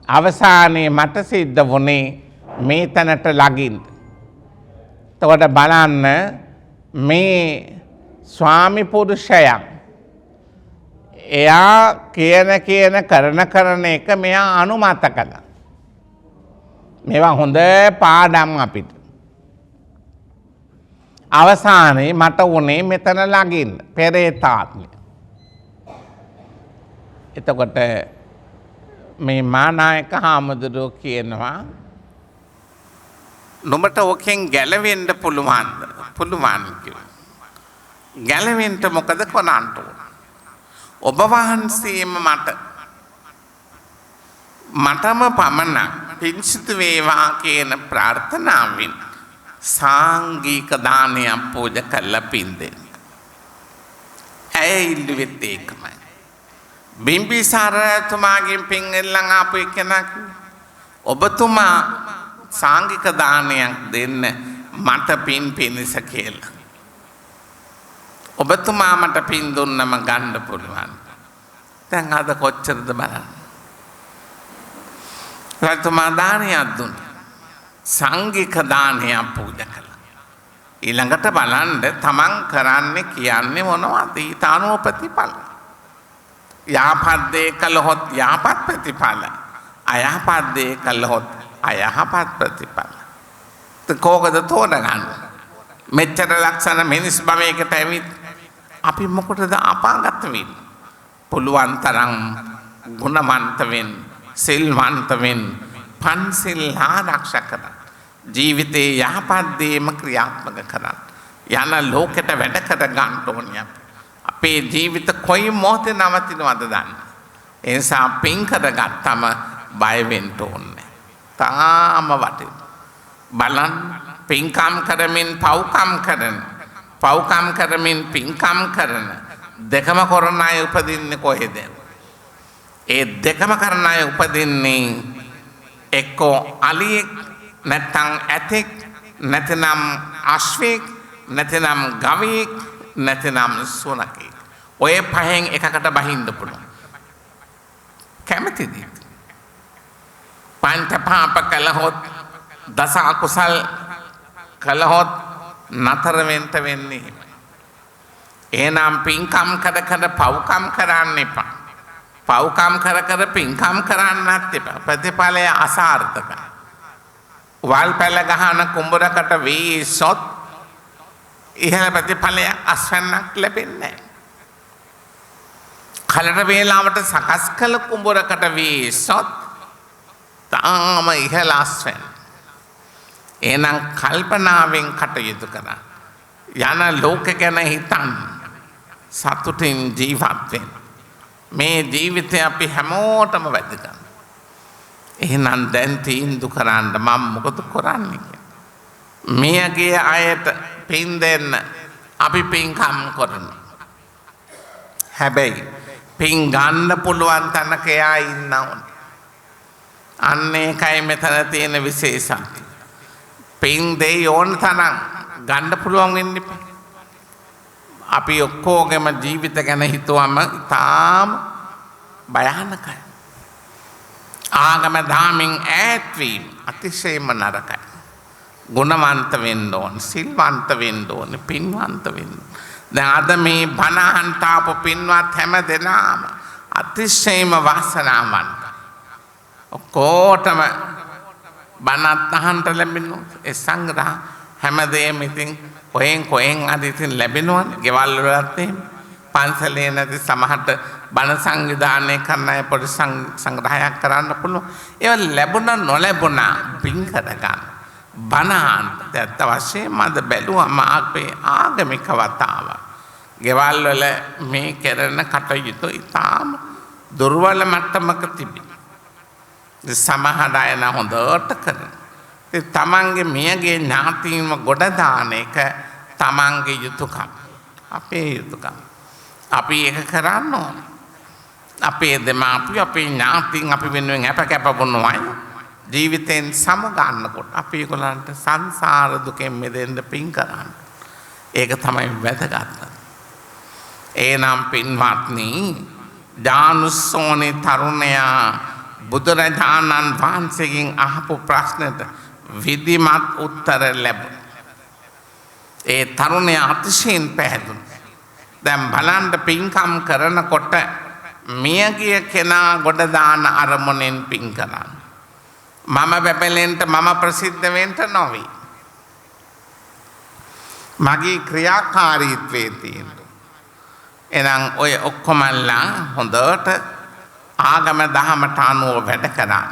Speaker 1: අවසානයේ මට සිද්ධ වුණේ මේ තැනට ළඟින්. එතකොට බලන්න මේ ස්වාමි පුරුෂයා එයා කියන කරන එක මෙයා අනුමත කළා. මේවා හොඳ පාඩම් අපිට. අවසානයේ මට වුණේ මෙතන ළඟින් පෙරේතාත්මය. එතකොට මේ මානායක හාමුදුරුවෝ කියනවා නුඹට ඔකෙන් ගැලවෙන්න පුළුවන් කියලා. ගැලවෙන්න මොකද කරන්න ඕන? ඔබ වහන්සේම මටම පමණක් පිංසිත වේවා කියන ප්‍රාර්ථනාවෙන් සාංගික දානයක් පූජා කළා පින් දෙන්න. ඇය ඉල්ලුවෙත් ඒකමයි. බිම්බිසාරතුමාගෙන් පින් එල්ලන් ආපු එකනා ඔබතුමා සාංගික දානයක් දෙන්න මට පින් පිණිස කියලා. ඔබතුමා මට පින් දුන්නම ගන්න පුළුවන්. දැන් අද කොච්චරද බලන්න. රජතුමා දානයක් දුන්නා. සංඝික දානයක් පූජා කළා. ඊළඟට බලන්න තමන් කරන්නේ කියන්නේ මොනවද? ඊට අනුව ප්‍රතිඵල. යහපත් දේ කළහොත් යහපත් ප්‍රතිඵල. අයහපත් දේ කළහොත් අයහපත් ප්‍රතිඵල. කෝකද තෝරගන්නේ? මෙච්චර ලක්ෂණ මිනිස් භවයකට ඇවිත් අපි මොකටද අපාගත වෙන්නේ? පුළුවන් තරම් ගුණවන්ත වෙන්න, සිල්වන්ත වෙන්න, පන්සිල් ආරක්ෂා කරන්න. ජීවිතේ යහපත් දේම ක්‍රියාත්මක කරන්න. යන ලෝකෙට වැඩ කර ගන්න ඕනේ. අපේ ජීවිත කොයි මොහොතේ නවතිනවද දන්නේ. ඒ නිසා පින් කරගත්තම බය වෙන්න ඕනේ. තාම වටින. බලන්න පින්කම් කරමින් පව්කම් කරන, පව්කම් කරමින් පින්කම් කරන දෙකම කරන අය උපදින්නේ කොහෙද? ඒ දෙකම කරන අය උපදින්නේ එක්කෝ අලියෙක්, නැත්නම් ඇතෙක්, නැත්නම් අශ්වයෙක්, නැත්නම් ගවයෙක්, නැත්නම් සුනකෙක්. ඔය පහෙන් එකකට බහින්න පුළුවන්. කැමතිද? පංච පාප කළහොත්, දස අකුසල් කළහොත් නතර වෙන්න වෙන්නේ. එහෙනම් පින්කම් කර පව්කම් කරන්න එපා. පව්කම් කර පින්කම් කරන්නත් එපා. ප්‍රතිඵලය අසාර්ථකයි. වල් පැල ගහන කුඹරකට වීසොත් ඉහළ ප්‍රතිඵලයක් අස්වැන්නක් ලැබෙන්නේ නැහැ. කලට වේලාවට සකස් කළ කුඹරකට වීසොත් තාම ඉහළ අස්වැන්න. එහෙනම් කල්පනාවෙන් කටයුතු කරන්න. යන ලෝක ගැන හිතන්න. සතුටින් ජීවත් වෙන්න. මේ ජීවිතය අපි හැමෝටම වැදගත්. එහෙනම් දැන් තීන්දුව කරන්න මම මොකද කරන්නේ කියලා. මියගේ අයට පින් දෙන්න අපි පින්කම් කරනවා. හැබැයි පින් ගන්න පුළුවන් තැනක එයා ඉන්න ඕන. අන්න ඒකයි මෙතන තියෙන විශේෂත්වය. පින් දෙයි ඕන තරම් ගන්න පුළුවන් වෙන්න එපා. අපි ඔක්කොගේම ජීවිත ගැන හිතුවම තාම භයානකයි. ආගම දහමින් ඈත් වීම අතිශයම නරකයි. ගුණවන්ත වෙන්න ඕන, සිල්වන්ත වෙන්න ඕන, පින්වන්ත වෙන්න. දැන් අද මේ බණ අහන්ට ආපු පින්වත් හැම දෙනාම අතිශයම වාසනාවන්ත. ඔක්කොටම බණත් අහන්ට ලැබෙනවා. ඒ සංග්‍රහ හැමදේම ඉතින් කොහෙන් අද ඉතින් ලැබෙනවනේ. ගෙවල් වලත් එහෙම. පන්සලේ නැති සමහරට බණ සංවිධානය කරන අය පොඩි සංග්‍රහයක් කරන්න පුළුවන්. ඒවා ලැබුණා නොලැබුණා පින් කරගන්න. බණ ඇත්ත වශයෙන්ම අද බැලුවම අපේ ආගමික වතාව. ගෙවල් වල මේ කරන කටයුතු ඉතාම දුර්වල මට්ටමක තිබේ. සමහර අය නම් හොඳට කරන. තමන්ගේ මියගේ ඥාතීන්ව ගොඩ දාන එක තමන්ගේ යුතුයකම්. අපේ යුතුයකම්. අපි ඒක කරන්න ඕන. අපේ දෙමාපියෝ අපේ ඥාතීන් අපි වෙනුවෙන් අප වුණායි. ජීවිතෙන් සමගන්නකොට අපි ඒගොල්ලන්ට සංසාර දුකෙන් මිදෙන්න පින් කරන්න. ඒක තමයි වැදගත්. එනම් පින්වත්නි, ඥානුස්සෝනේ තරුණයා බුදුරජාණන් වහන්සේගෙන් අහපු ප්‍රශ්නෙට විධිමත් උත්තර ලැබුණා. ඒ තරුණයා අතිශයින් පැහැදුණා. දැන් බලන්න පින්කම් කරනකොට මියගිය කෙනා ගොඩ දාන අරමුණෙන් පින් කරන්න. මම බැබලෙන්ට මම ප්‍රසිද්ධ වෙන්න නොවේ. මගේ ක්‍රියාකාරීත්වයේ තියෙන. එහෙනම් ඔය ඔක්කොමලා හොඳට ආගම දහමට අනුව වැඩ කරන්න.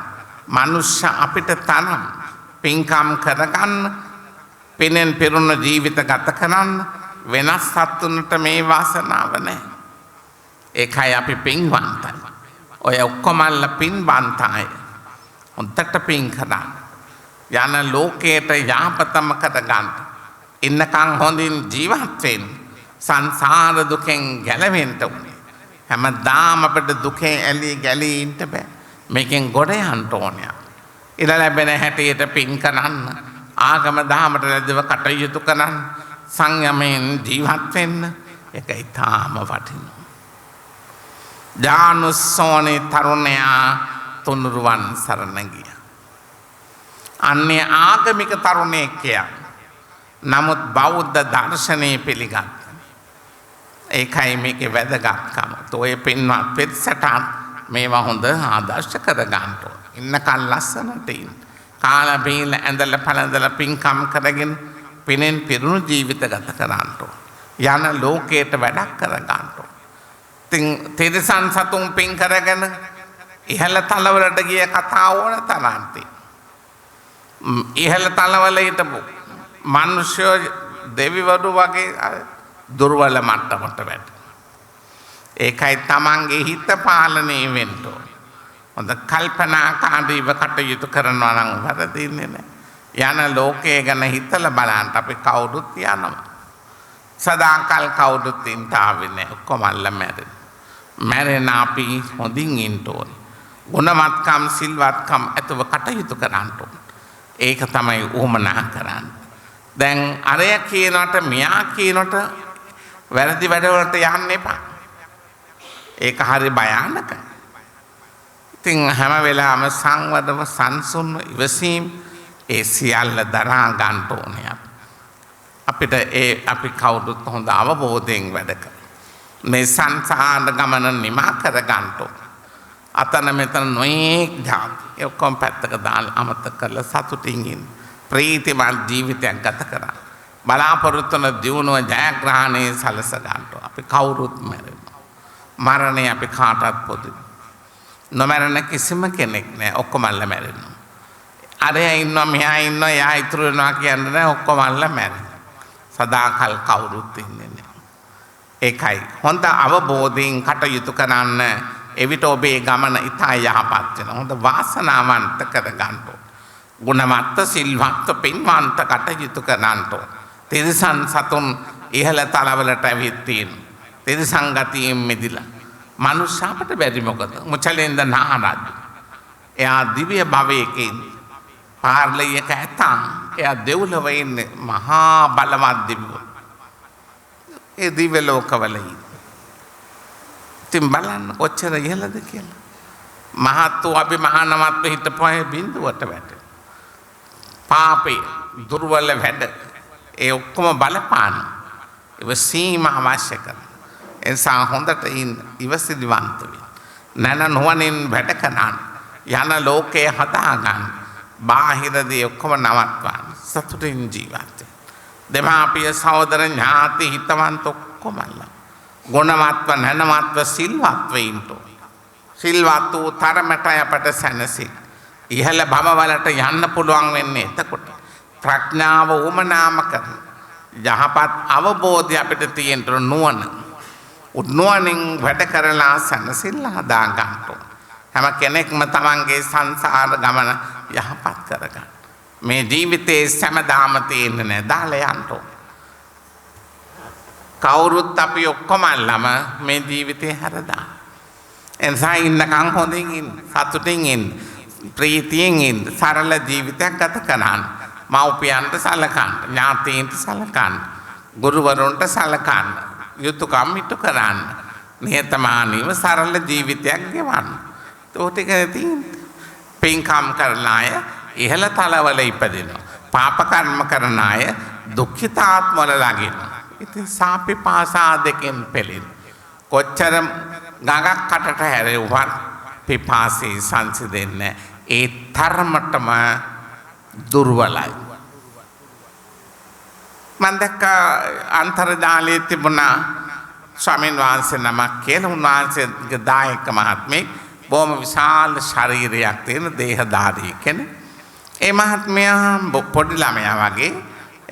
Speaker 1: මනුෂ්‍ය අපිට තරම් පින්කම් කරගන්න, පිනෙන් පිරුණ ජීවිත ගත කරන්න වෙනස් සත්තුන්ට මේ වාසනාව නැහැ. ඒකයි අපි පින්වන්තයි. ඔය ඔක්කොමල්ල පින්වන්තයි. හොඳට පින් කරන්න. යන ලෝකයට යහපතම කරගන්න. ඉන්නකම් හොඳින් ජීවත් වෙන්න. සංසාර දුකෙන් ගැලවෙන්න ඕනේ. හැමදාම අපිට දුකේ ඇලී ගැලී ඉන්න බෑ. මේකෙන් ගොඩ යන්න ඕනේ. ඉර ලැබෙන හැටියට පින් කරන්න. ආගම දහමට ලැබව කටයුතු කරන්න. සංයමයෙන් ජීවත් වෙන්න. ඒක ඊටාම වටිනවා. ඥානුස්සෝනේ තරුණයා තුනුරුවන් සරණ ගියා. අන්නේ ආගමික තරුණයෙක් කියා. නමුත් බෞද්ධ දර්ශනය පිළිගත්තා. ඒකයි මේකේ වැදගත්කම. ඔය පින්වත් පිරිසට මේවා හොඳ ආදර්ශ කරගන්න ඕන. ඉන්නකල් ලස්සනට ඉන්න. කාලා බීලා ඇඳලා පළඳලා පින්කම් කරගෙන පිනෙන් පිරුණු ජීවිත ගත කරන්න ඕන. යන ලෝකයට වැඩක් කරගන්න ඕන. තිරිසන් සතුන් පින් කරගෙන ඉහළ තලවලට ගිය කතා ඕන තරම්. ඉහළ තලවල හිටපු මිනිස්සු දෙවිවරු වගේ දුර්වල මට්ටමට වැටෙනවා. ඒකයි තමන්ගේ හිත පාලනය වෙන්න ඕනේ. හොඳ කල්පනාකාරීව කටයුතු කරනවා නම් වැරදින්නේ නැහැ. යන ලෝකයේ ගැන හිතලා බලන්න අපි කවුරුත් යනවා. සදාකල් කවුරුත් ඉන්ටාවේ නැහැ. ඔක්කොමල්ල මැරෙන අපි හොඳින් ඉන්න ඕනේ. ගුණවත්කම් සිල්වත්කම් ඇතුව කටයුතු කරන්න ඕනේ. ඒක තමයි උවමනා කරන්නේ. දැන් අරය කියනට මෙයා කියනට වැරදි වැඩවලට යන්න එපා. ඒක හරි භයානකයි. ඉතින් හැම වෙලාවම සංවදව සංසුන්ව ඉවසීම ඒ සියල්ල දරා ගන්න ඕනේ. අපිට අපි කවුරුත් හොඳ අවබෝධයෙන් වැඩ කරමු. මේ සංසාර ගමන නිමා කර ගන්න ඕනේ. අතන මෙතන නොයෙක් ජාති ඔක්කොම පැත්තක දාලා අමතක කරලා සතුටින් ඉන්න. ප්‍රීතිමත් ජීවිතයක් ගත කරන්න. බලාපොරොත්තු වන දියුණුව ජයග්‍රහණය සලස ගන්නට අපි කවුරුත් මැරෙනවා. මරණය අපි කාටත් පොදුයි. නොමැරෙන කිසිම කෙනෙක් නෑ. ඔක්කොමල්ලා මැරෙනවා. අරයා ඉන්නවා මෙහා ඉන්නවා යා ඉතුරු වෙනවා කියන්නේ නෑ. ඔක්කොමල්ලා මැරෙනවා. සදාකල් කවුරුත් ඉන්නේ නෑ. ඒකයි හොඳ අවබෝධයෙන් කටයුතු කරන්න. එවිට ඔබේ ගමන ඉතා යහපත් වෙනවා. හොඳ වාසනාවන්ත කර ගන්න ඕන. ගුණවන්ත සිල්වන්ත පින්වන්ත කටයුතු කරන්න ඕන. තිරිසන් සතුන් ඉහළ තලවලට ඇවිත් තියෙනවා. තිරිසන් ගතියෙන් මිදිලා. මනුෂ්‍ය අපට බැරි මොකද? මුචලෙන්ද නාරජු. එයා දිව්‍ය භවයක ඉන්නේ. පාර්ලියක ඇතන්. එයා දෙව්ලොව ඉන්නේ මහා බලවත් දිව්‍යෝ. ඒ දිව්‍ය ලෝකවල ඉන්නේ. ඉතින් බලන්න කොච්චර ඉහළද කියලා. මහත් වූ අපි මහානමත්ව හිටපොයේ බිඳුවට වැටෙන. පාපේ දුර්වල වැඩ ඒ ඔක්කොම බලපාන. ඒව සීමා අවශ්‍ය කරන. එනිසා හොඳට ඉවසිලිවන්ත වෙන්න. නැන නුවණින් වැඩ කරන්න. යන ලෝකේ හදා ගන්න. බාහිරදී ඔක්කොම නවත්වන්න. සතුටින් ජීවත් වෙන්න. දෙමාපිය සහෝදර ඥාති හිතවන්ත ඔක්කොමල්ලා. ගුණවත්ව නැනවත්ව සිල්වත් වෙන්න ඕන. සිල්වත් වූ තරමට අපට සැනසෙයි. ඉහළ භවවලට යන්න පුළුවන් වෙන්නේ එතකොට. ප්‍රඥාව උමනාම කරන. යහපත් අවබෝධය අපිට තියෙන්න නුවණ. නුවණින් වැඩ කරලා සැනසෙල්ල හදා ගන්න ඕන. හැම කෙනෙක්ම තමන්ගේ සංසාර ගමන යහපත් කරගන්න. මේ ජීවිතේ සෑමදාම තියෙන්නේ නැහැ. දාලා යන්න ඕන. කවුරුත් අපි ඔක්කොමල්ලම මේ ජීවිතේ හැරදා. එනිසා ඉන්නකම් හොඳින් ඉන්න. සතුටින් ඉන්න. ප්‍රීතියෙන් ඉන්න. සරල ජීවිතයක් ගත කරන්න. මව්පියන්ට සලකන්න. ඥාතීන්ට සලකන්න. ගුරුවරුන්ට සලකන්න. යුතුයකම් ඉටු කරන්න. නිහතමානීව සරල ජීවිතයක් ගෙවන්න. ඒක තියෙන්නේ. පින්කම් කරන අය ඉහළ තලවල ඉපදිනවා. පාප කර්ම කරන අය දුක්ඛිතාත්මවල ළඟිනවා. ඉතින් සාපි පාසා දෙකෙන් පෙළෙන. කොච්චර ගඟක් කටට හැරෙව්වත් පිපාසී සංසිඳෙන්නේ ඒ තරමටම දුර්වලයි. මම දැක්ක අන්තර්ජාලයේ තිබුණා ස්වාමීන් වහන්සේ නමක් කියලා. උන්වහන්සේගේ දායක මහත්මයෙක් බොහොම විශාල ශරීරයක් තියෙන දේහධාරී කෙනෙක්. ඒ මහත්මයා පොඩි ළමයා වගේ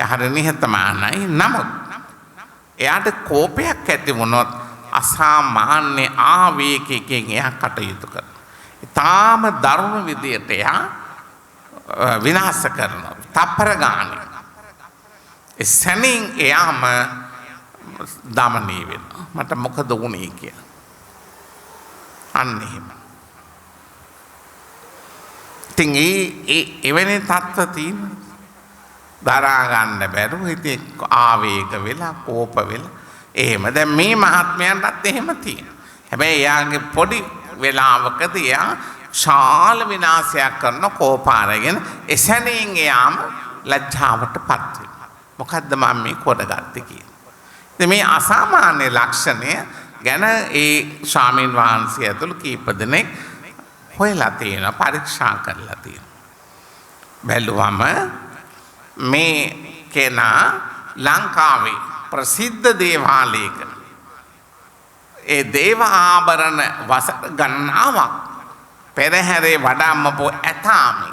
Speaker 1: හරි නිහතමානයි. නමුත් එයාට කෝපයක් ඇති වුණොත් අසාමාන්‍ය ආවේගයකින් එයා කටයුතු කරනවා. ඊටාම දරුණු විදියට එයා විනාශ කරනවා. තප්පර ගානේ. ඒ සැනින් එයාම දමනය වෙනවා. මට මොකද වුනේ කියලා. අන්න එහෙම. ඉතින් එවැනි තත්ත්ව තියෙනවා. දරා ගන්න බැරුව ඉතින් ආවේග වෙලා කෝප වෙලා එහෙම. දැන් මේ මහත්මයන්ටත් එහෙම තියෙනවා. හැබැයි එයාගේ පොඩි වෙලාවකදී එයා ශාල විනාශයක් කරන කෝප අරගෙන එසැනින් එයාම ලැජ්ජාවටපත් වෙනවා. මොකද්ද මම මේ කොටගත්තේ කියලා. ඉතින් මේ අසාමාන්‍ය ලක්ෂණය ගැන ඒ ස්වාමීන් වහන්සේ ඇතුළු කීප දෙනෙක් හොයලා තියෙනවා. පරීක්ෂා කරලා තියෙනවා. බැලුවම මේ කෙනා ලංකාවේ ප්‍රසිද්ධ දේවාලයක ඒ දේව ආභරණ වසර ගණනාවක් පෙරහැරේ වඩම්මපු ඇතාමි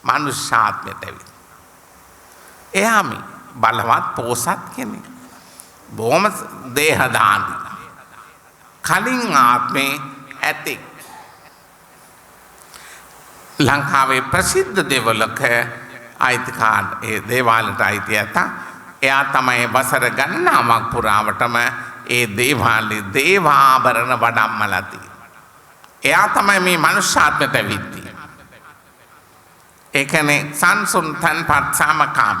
Speaker 1: මනුෂ්‍යාත්මයට ඇවිත්. එයාමි බලවත් පෝසත් කෙනෙක්. බොහොම දේහදාන්ති. කලින් ආත්මේ ඇතෙක්. ලංකාවේ ප්‍රසිද්ධ දෙවලක අයිතිකාර ඒ දේවාලයට අයිති ඇතා. එයා තමයි වසර ගණනාවක් පුරාවටම ඒ දේවාලේ දේවාභරණ වඩම්මලා තියෙන්නේ. එයා තමයි මේ මනුෂ්‍යාත්මයට ඇවිත්දී. ඒ කියන්නේ සංසුන් තන්පත් සමකාම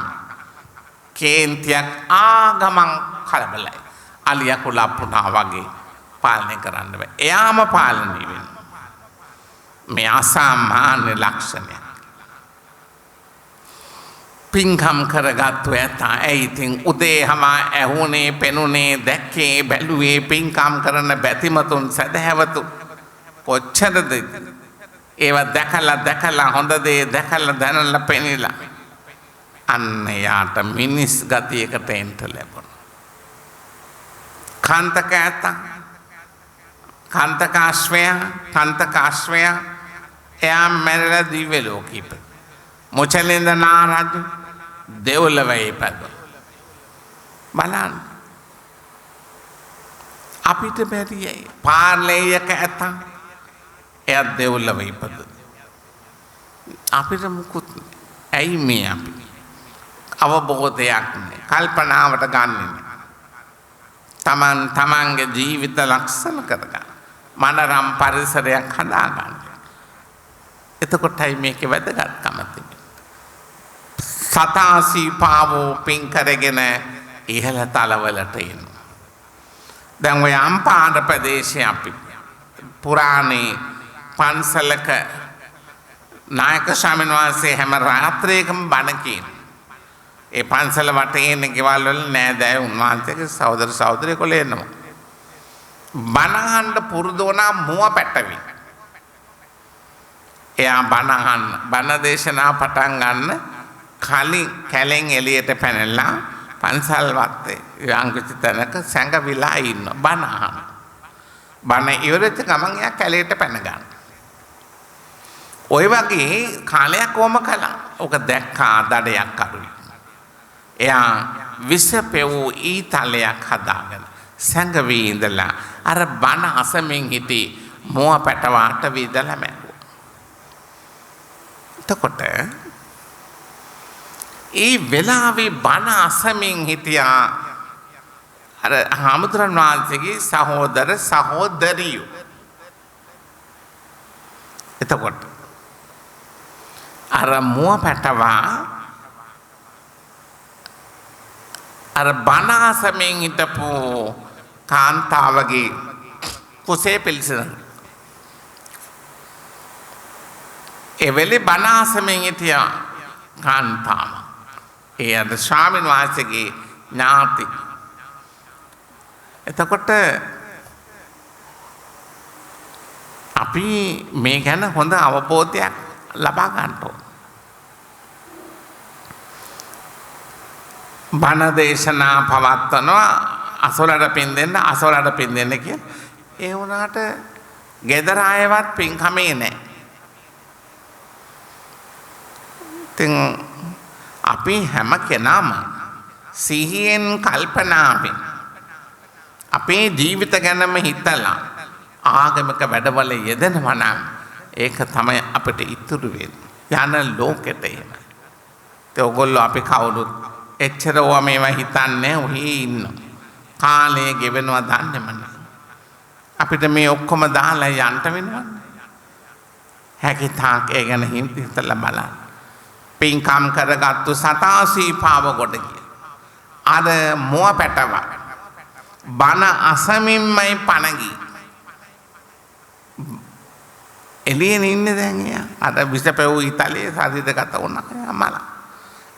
Speaker 1: කේන්තියක් ආගමං කලබලයි. අලියා කුලප්පුනා වගේ පාලනය කරන්න බෑ. එයාම පාලනය වෙනවා. මේ අසාමාන්‍ය ලක්ෂණය. පින්කම් කරගත්තු ඇතා ඇයි ඉතින් උදේ හම ඇහුනේ පෙනුනේ දැක්කේ බැලුවේ පින්කම් කරන බැතිමතුන් සදහැවතු කොච්චරද ඒවා දැකලා හොඳ දේ දැකලා දැනලා පෙනිලා අන්න යාට මිනිස් ගතියකට එන්න ලැබුණා. කාන්තක ඇත කාන්තකාශ්වය එයා මැරලා දිව්‍ය ලෝකෙ ඉපදුණා. මුචලින්ද නාරජු දෙව්ලොව ඉපදුණා. බලන්න අපිට බැරියයි පාර්ලේයක ඇත එයා දෙව්ලොව ඉපදුණා. අපිට මුකුත් ඇයි මේ අපි අවබෝධයක් නැහැ කල්පනාවට ගන්නෙ තමන්ගේ ජීවිත ලක්ෂණ කරගන්න මනරම් පරිසරයක් හදාගන්න. එතකොටයි මේකේ වැදගත්කම තියෙන්නේ. සතාසී පාවෝ පින් කරගෙන ඉහළ තලවලට එනවා. දැන් ඔය අම්පාර ප්‍රදේශයේ අපි පුරාණේ පන්සලක නායක ස්වාමීන් වහන්සේ හැම රාත්‍රියකම බණ කියනවා. ඒ පන්සල වටේ ඉන්න ගෙවල් වල නෑදෑය උන්වහන්සේගේ සහෝදර සහෝදරියෝ එනවා. බණ අහන්න පුරුදු වුණා මුව පැටවි. එයා බණ දේශනා පටන් ගන්න කලින් කැලෙන් එළියට පැනලා පන්සල් වත්තේ යංගිත තැනක සැඟවිලා ඉන්න බණ අහන. බණ ඉවරෙච්ච ගමන් එයා කැලේට පැන ගන්න. ඔය වගේ කාලයක් වොම කළා. ඔක දැක්කා දඩයක් කරුයි. එයා විසපෙවූ ඊතලයක් හදාගෙන සැඟවී ඉඳලා අර බණ අසමින් හිටි මුව පැටවාට විදලා මැරුවා. එතකොට ඒ වෙලාවේ බණ අසමින් හිටියා අර හාමුදුරන් වහන්සේගේ සහෝදර සහෝදරියෝ. එතකොට අර මුව පැටවා අර බණ අසමින් හිටපු කාන්තාවගේ කුසේ පිළිසඳ එවෙලේ බණ අසමින් හිටියා කාන්තාව. ඒ අද ස්වාමීන් වහන්සේගේ ඥාති. එතකොට අපි මේ ගැන හොඳ අවබෝධයක් ලබා ගන්න ඕන. බණ දේශනා පවත්වනවා අසොලට පින් දෙන්න කියලා. ඒ වුණාට ගෙදර ආයවත් පින්කමේ නැහැ. ඉතින් අපි හැම කෙනාම සිහියෙන් කල්පනාවෙන් අපේ ජීවිත ගැනම හිතලා ආගමික වැඩවල යෙදෙනවා නම් ඒක තමයි අපිට ඉතුරු වෙන්නේ. යන ලෝකෙට එහෙම. ඒ ඔයගොල්ලෝ අපි කවුරුත් එච්චර ඕවා මේවා හිතන්නේ ඔහි ඉන්න. කාලය ගෙවෙනවා දන්නේම නැහැ. අපිට මේ ඔක්කොම දාලා යන්න වෙනවනේ. හැකි තාක් ඒ ගැන හිතලා බලන්න. පින්කම් කරගත්තු සතාසී පාව කොට ගිය. අර මුව පැටව බණ අසමින්මයි පණගී. එළියෙන් ඉන්නේ දැන් එයා. අර විසපෙව් ඉතාලියේ සාධිතගත වුණා මල.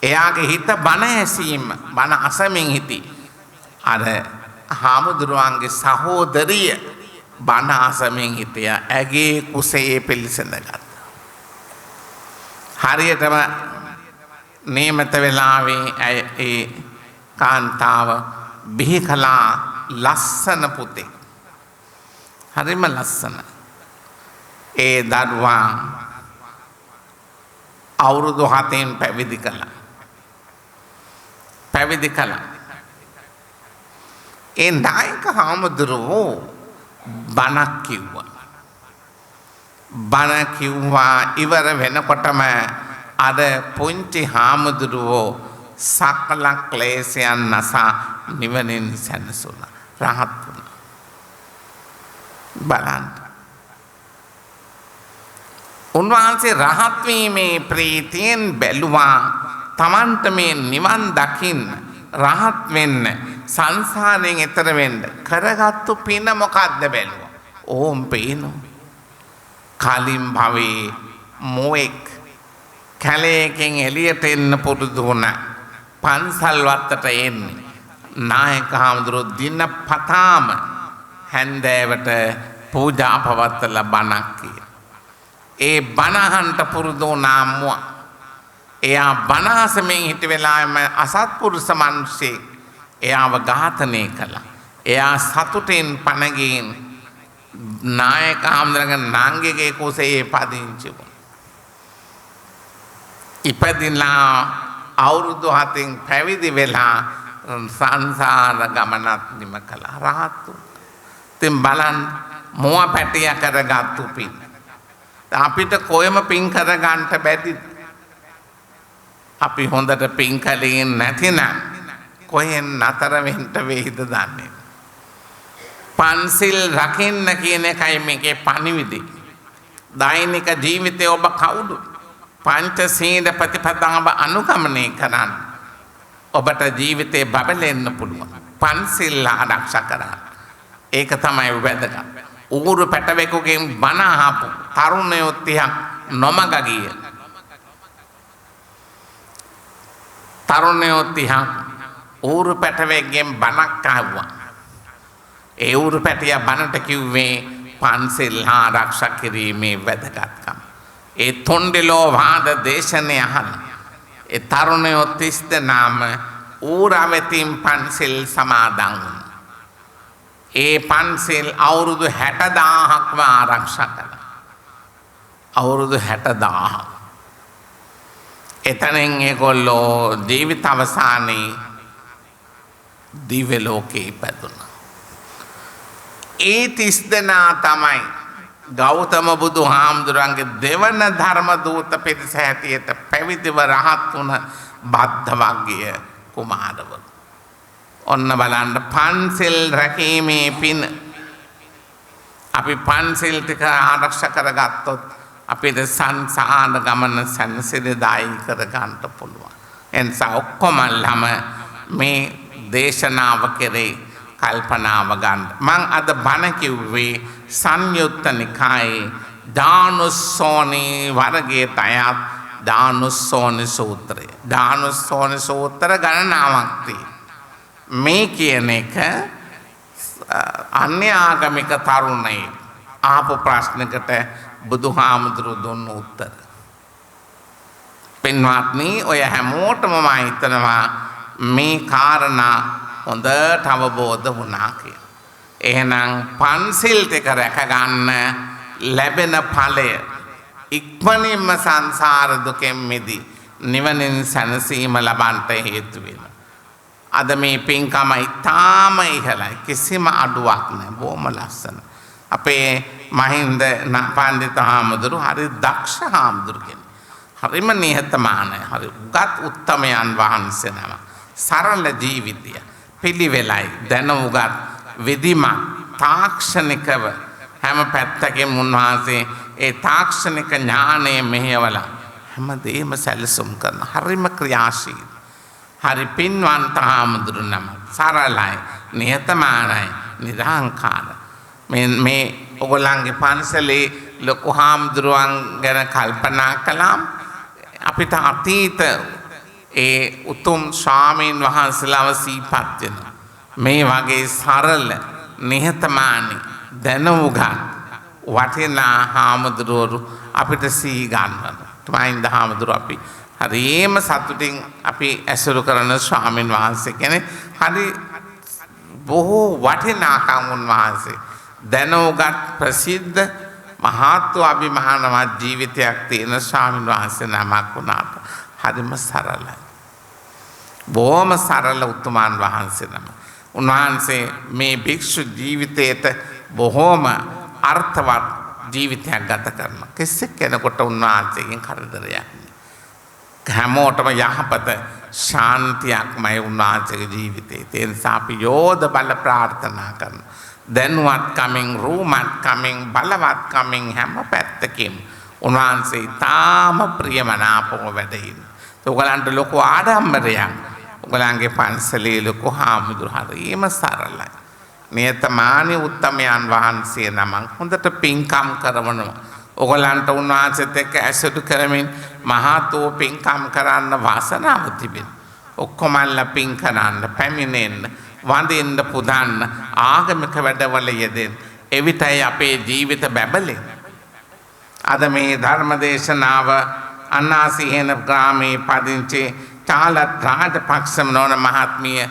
Speaker 1: එයාගේ හිත බණ ඇසීම බණ අසමින් හිටි. අර හාමුදුරුවන්ගේ සහෝදරිය බණ අසමින් හිටියා. ඇගේ කුසේ පිළිසඳගත්තා. හරියටම නියමිත වෙලාවේ ඒ කාන්තාව බිහි කළා ලස්සන පුතෙක්. හරිම ලස්සන. ඒ දරුවා අවුරුදු 7න් පැවිදි කළා. ඒ නායක හාමුදුරුවෝ බණක් කිව්වා. ඉවර වෙනකොටම අර පුංචි හාමුදුරුවෝ සකල ක්ලේශයන් නසා නිවනින් සැනසුණා. රහත් වුණා. බලන්න. උන්වහන්සේ රහත් වීමේ ප්‍රීතියෙන් බැලුවා තමන්ට මේ නිවන් දකින්න රහත් වෙන්න සංසාරයෙන් එතර වෙන්න කරගත්තු පින මොකද්ද බැලුවා. ඕම් පේනවා. කලින් භවයේ මොෙක් කැලේකින් එළියට එන්න පුරුදු වුණා. පන්සල් වත්තට එන්නේ. නායක හාමුදුරුවෝ දිනපතාම හැන්දෑවට පූජා පවත්වලා බණක් කියනවා. ඒ බණ අහන්න පුරුදු වුණා මුව. එයා බනහසමින් හිට වෙලාවෙම අසත්පුරුෂ මිනිස්සෙක් එයාව ඝාතනය කළා. එයා සතුටෙන් පණගින් නායක හාමුදුරන්ගේ නංගිගේ කුසේ පදිංචි වුණා. ඉපදිලා අවුරුදු 7න් පැවිදි වෙලා සංසාර ගමනක් නිම කළා. රහත් වුණා. ඉතින් බලන්න මොව පැටිය කරගත්තු පින්. අපිට කොහෙම පින් කරගන්න බැරිද? අපි හොඳට පින් කලේ නැතිනම් කොහෙන් නතර වෙන්න වෙයිද දන්නේ. පන්සිල් රකින්න කියන එකයි මේකේ පණිවිඩය. දෛනික ජීවිතේ ඔබ කවුද? පංචශීල ප්‍රතිපදාව අනුගමනය කරන්න. ඔබට ජීවිතේ බබලෙන්න පුළුවන්. පන්සිල් ආරක්ෂා කරන්න. ඒක තමයි වැදගත්. ඌරු පැටවෙකුගෙන් බණ අහපු තරුණයෝ 30ක් නොමග ගිය. තරුණයෝ 30ක් ඌරු පැටවෙක්ගෙන් බණක් අහුවා. ඒ ඌරු පැටියා බණට කිව්වේ පන්සිල් ආරක්ෂා කිරීමේ වැදගත්කම. ඒ තොණ්ඩලෝ වාද දේශනය අහලා ඒ තරුණයෝ 30 දෙනාම ඌරවෙතින් පන්සිල් සමාදන් වුණා. ඒ පන්සිල් අවුරුදු 60000ක්ම ආරක්ෂා කළා. අවුරුදු 60000ක්. එතනින් ඒගොල්ලෝ ජීවිත අවසානයේ දිව්‍ය ලෝකේ ඉපදුණා. ඒ 30 දෙනා තමයි ගෞතම බුදුහාමුදුරන්ගේ දෙවන ධර්ම දූත පිරිස හැටියට පැවිදිව රහත් වුණ බද්ධවග්ගිය කුමාරවරු. ඔන්න බලන්න පන්සිල් රැකීමේ පින. අපි පන්සිල් ටික ආරක්ෂා කරගත්තොත් අපිට සංසාර ගමන සැනසෙලදායි කරගන්න පුළුවන්. එනිසා ඔක්කොමල්ලම මේ දේශනාව කෙරේ කල්පනාව ගන්න. මං අද බණ කිව්වේ සංයුත්ත නිකායේ දානුස්සෝනි වර්ගයට අයත් දානුස්සෝනි සූත්‍රය. දානුස්සෝනි සූත්‍ර ගණනාවක් තියෙනවා. මේ කියන එක අන්‍ය ආගමික තරුණයෙක් ආපු ප්‍රශ්නකට බුදුහාමුදුරු දුන්න උත්තර. පින්වත්නි, ඔය හැමෝටම මම හිතනවා මේ කාරණා හොඳට අවබෝධ වුණා කියලා. එහෙනම් පන්සිල් ටික රැක ගන්න ලැබෙන ඵලය ඉක්මනින්ම සංසාර දුකෙන් මිදී නිවනින් සැනසීම ලබන්නට හේතු වෙනවා. අද මේ පින්කම ඉතාම ඉහළයි. කිසිම අඩුවක් නැහැ. බොහොම ලස්සන. අපේ මහින්ද පණ්ඩිත හාමුදුරු හරි දක්ෂ හාමුදුරු කෙනෙක්. හරිම නිහතමානයි. හරි උගත් උත්තමයන් වහන්සේ නම. සරල ජීවිතය. පිළිවෙලයි. දැනුගත් විධිමත් තාක්ෂණිකව හැම පැත්තකින් උන්වහන්සේ ඒ තාක්ෂණික ඥානය මෙහෙवला හැමදේම සැලසුම් කරන හරිම ක්‍රියාශීලී. හරි පින්වන්ත හාමුදුරු නම. සරලයි, නිහතමානයි, නිරහංකාර. මේ ඔයගොල්ලන්ගේ පන්සලේ ලොකු හාමුදුරුවන් ගැන කල්පනා කළාම අපිට අතීත ඒ උතුම් ස්වාමීන් වහන්සේලාව සිහිපත් වෙනවා. මේ වගේ සරල, නිහතමානී, දැනුගත් වටිනා හාමුදුරුවරු අපිට සිහි ගන්නවා. මහින්ද හාමුදුරුවෝ අපි හරිම සතුටින් අපි ඇසුරු කරන ස්වාමීන් වහන්සේ කෙනෙක්. හරි බොහෝ වටිනාකම් උන්වහන්සේ දැනුගත් ප්‍රසිද්ධ මහත් අභිමානවත් ජීවිතයක් තියෙන ස්වාමීන් වහන්සේ නමක් වුණාට හරිම සරලයි. බොහොම සරල උතුමන් වහන්සේ නම. උන්වහන්සේ මේ භික්ෂු ජීවිතයට බොහොම අර්ථවත් ජීවිතයක් ගත කරනවා. කිසි කෙනෙකුට උන්වහන්සේගෙන් කරදරයක් හැමෝටම යහපත ශාන්තියක්මයි උන්වහන්සේගේ ජීවිතේ. ඒ නිසා අපි යෝධ බල ප්‍රාර්ථනා කරනවා. දැනුවත් කමින්, රූමත් කමින්, බලවත් කමින් හැම පැත්තකින් උන්වහන්සේ තාම ප්‍රියමනාපව වැඩ ඉන්න. ඔයගලන්ට ලොකු ආඩම්බරයක්. ඔයගලන්ගේ පන්සලේ ලොකු හාමුදුරු හරිම සරලයි. නියතමානී උත්තමයන් වහන්සේ නමක් හොඳට පින්කම් කරනවා. ඔයගලන්ට උන්වහන්සේත් එක්ක ඇසුරු කරමින් මහත් වූ පින්කම් කරන්න වාසනාව තිබෙනවා. ඔක්කොමල්ලා පින් කරන්න, පැමිණෙන්න, වඳින්න, පුදන්න, ආගමික වැඩවල යෙදෙන්න. එවිටයි අපේ ජීවිත බැබලෙන්නේ. අද මේ ධර්ම දේශනාව අන්නාසිහේන ග්‍රාමේ පදිංචි චාලත් රාජපක්ෂම නොවන මහත්මිය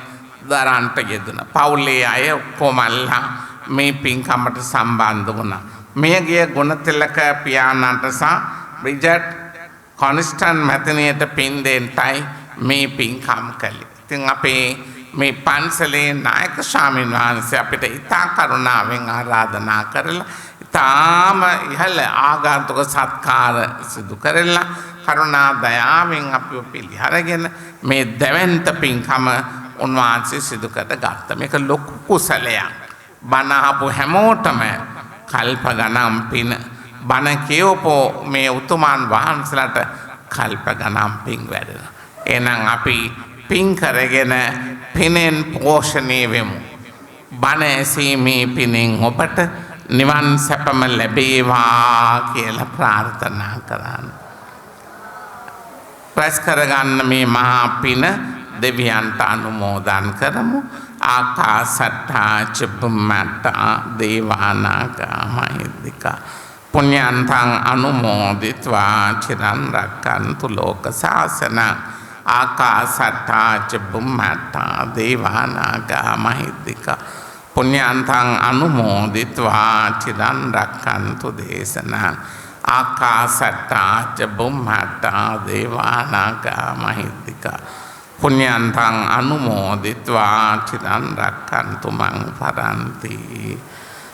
Speaker 1: දරන්ට යෙදුණා. පවුලේ අය ඔක්කොමල්ලා මේ පින්කමට සම්බන්ධ වුණා. මෙයගේ ගුණතිලක පියාණන්ට සහ බ්‍රිජට් කොන්ස්ටන් මැතිනියට පින් දෙන්නයි මේ පින්කම් කළේ. ඉතින් අපේ මේ පන්සලේ නායක ස්වාමීන් වහන්සේ අපිට ඉතා කරුණාවෙන් ආරාධනා කරලා ඉතාම ඉහළ ආගන්තුක සත්කාර සිදු කරලා කරුණා දයාවෙන් අපිව පිළිඅරගෙන මේ දැවැන්ත පින්කම උන්වහන්සේ සිදු කරගත්තා. මේක ලොකු කුසලයක්. බණ අහපු හැමෝටම කල්ප ගණන් පින බණ කියවපෝ මේ උතුමන් වහන්සේලාට කල්ප ගණන් පින් වැඩෙනවා. එහෙනම් අපි පින් කරගෙන පිනෙන් පෝෂණය වෙමු. බණ ඇසීමේ පිනෙන් ඔබට නිවන් සැපම ලැබේවා කියලා ප්‍රාර්ථනා කරන්න. ප්‍රස් කරගන්න මේ මහා පින දෙවියන්ට අනුමෝදන් කරමු. ආකාසට්ටා චුම්මට්ටා දේවානාගා මහිද්దికා පුඤ්ඤන්තං අනුමෝදිත्वा චිරන් රක්ඛන්තු ලෝක සාසනං ආකාසට්ටා චුම්මට්ටා දේවානාගා මහිද්దికා පුඤ්ඤන්තං අනුමෝදිත्वा චිරන් රක්ඛන්තු දේශනං ආකාසට්ටා චුම්මට්ටා දේවානාගා මහිද්దికා පුඤ්ඤන්තං අනුමෝදිත्वा චිරන් රක්ඛන්තු මං පරන්ති.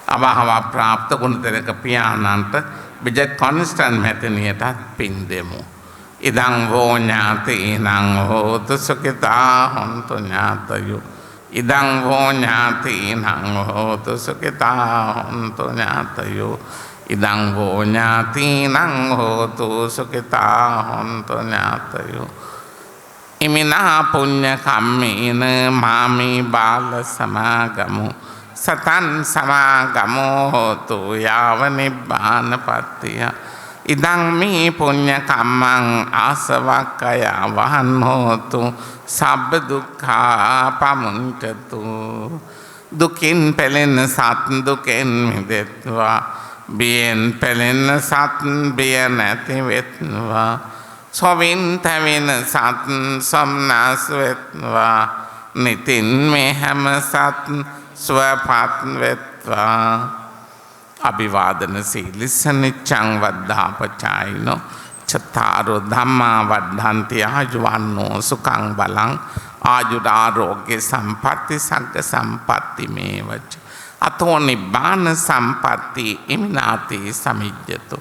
Speaker 1: අභාව ප්‍රාප්ත ගුණතිලක පියාණන්ට බ්‍රිජට් කොන්ස්ටන් මැතිනියට පින් දෙමු. ඉදං වෝ ඥාතීනං හෝතු සුඛිතා හොන්තු ඥාතයෝ. ඉදං වෝ ඥාතීනං හෝතු සුඛිතා හොන්තු ඥාතයෝ. ඉදං වෝ ඥාතීනං හෝතු සුඛිතා හොන්තු ඥාතයෝ. ඉමිනා පුඤ්ඤ කම්මේන මාමේ බාල සමාගමු සතන් සමාගමෝ හෝතු යාව නිබ්බානපත්තිය. ඉදං මේ පුඤ්ඤ කම්මං ආසවක්ඛය වහන් හෝතු සබ්බ දුක්ඛා පමුඤ්චතු. දුකින් පෙළෙන සත් දුකෙන් මිදෙත්වා. බියෙන් පෙළෙන සත් බිය නැති වෙත්වා. සොවින් තැවෙන සත් සොම්නස් වෙත්වා. නිතින් මේ හැම සත් ස්වපත් වෙත්වා. අභිවාදන සීලිස්ස නිච්ඡං වද්ධාපචායිනෝ චත්තාරෝ ධම්මා වද්ධන්ති ආයුවන්නෝ සුඛං බලං ආයුරාෝග්‍ය සම්පatti සග්ග සම්පatti මේවච අතෝ නිබ්බාන සම්පatti ඉමිනාති සමිජ්ජතු.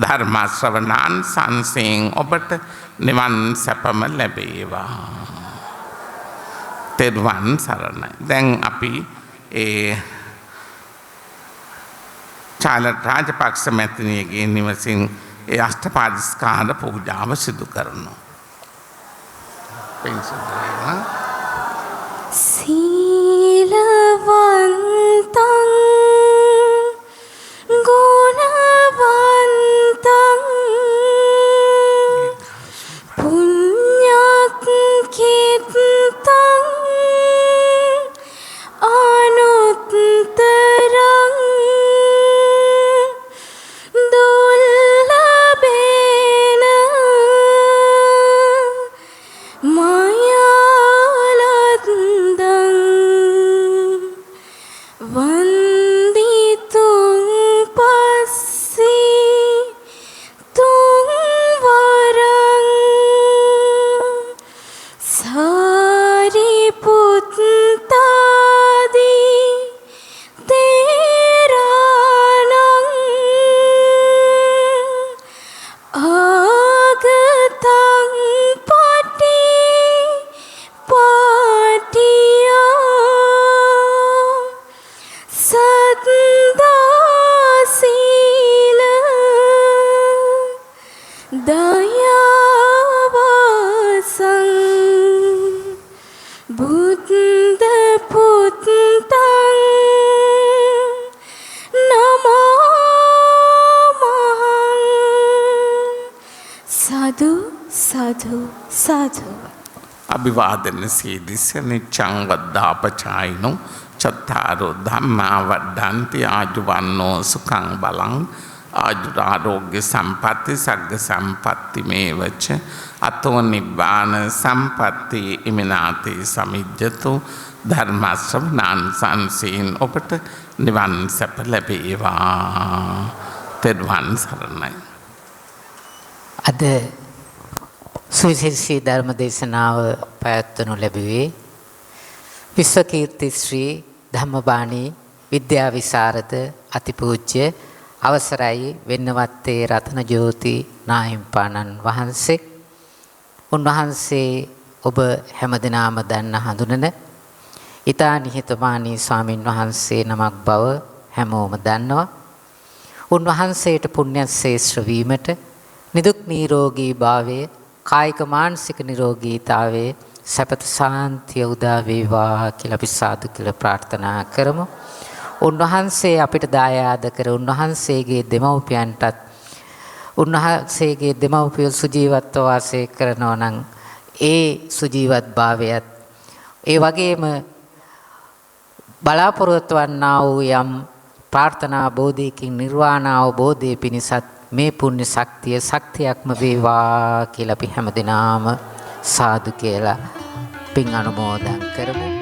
Speaker 1: ධර්ම ශ්‍රවණාන් සංසෙන් ඔබට නිවන් සැපම ලැබේවා. තෙරුවන් සරණයි. දැන් අපි චාලත් රාජපක්ෂ මැතිනියගේ නිවසින් අෂ්ටපාදිස්කාර පූජාව සිදු කරනවා.
Speaker 2: සීලවන්තං ගුණවන්තං පුඤ්ඤක්ඛිතං අනුත්තරං දුර්ලභේන මයාලද්දං වන්දිතුං පස්සී තුං වරං සාරිපුත්තාදී තේරාණං ආගතං පටි පාටියා සද්දාසීල දයාවාසං බුද්ධ පුත්තං නමෝමහං. සාදු සාදු සාදු.
Speaker 1: අභිවාදන සීලිස්ස නිච්ඡං වද්ධාපචායිනෝ චත්තාරෝ ධම්මා වද්ධන්ති ආයුවන්නෝ සුඛං බලං ආයුරාෝග්‍ය සම්පatti සග්ග සම්පatti මේවච අතෝ නිබ්බාන සම්පatti ඉමිනාති සමිජ්ජතු ධර්ම ශ්‍රවණං සංසීන් ඔබට නිවන් සැප ලැබේවා. තෙරුවන් සරණයි.
Speaker 3: අද සුවිශේෂී ධර්ම දේශනාව පැවැත්වනු ලැබුවේ විශ්වකීර්ති ශ්‍රී ධම්මපාණී විද්‍යා විශාරද අතිපූජ්‍ය අවසරයි වෙන්නවත්තේ රතනජෝති නාහිම්පාණන් වහන්සේ. උන්වහන්සේ ඔබ හැමදෙනාම දන්න හඳුනන ඊතා නිහතමානී ස්වාමින් වහන්සේ නමක් බව හැමෝම දන්නවා. උන්වහන්සේට පුණ්‍ය ශේෂ්ත්‍ර වීමට නිදුක් නිරෝගී භාවය කායික මානසික නිරෝගීතාවයේ සපත ශාන්තිය උදා වේවා කියලා අපි සාදු කියලා ප්‍රාර්ථනා කරමු. උන්වහන්සේ අපිට දායාද කර උන්වහන්සේගේ දෙමව්පියන්ටත් උන්වහන්සේගේ දෙමව්පිය සුජීවත්ව වාසය කරනවා නම් ඒ සුජීවත් භාවයත් ඒ වගේම බලාපොරොත්තු වන්නා වූ යම් ප්‍රාර්ථනා බෝධියකින් නිර්වාණ අවබෝධය පිණිසත් මේ පුණ්‍ය ශක්තියක්ම වේවා කියලා අපි හැමදෙනාම සාදු කියලා පින් අනුමෝදන් කරමු.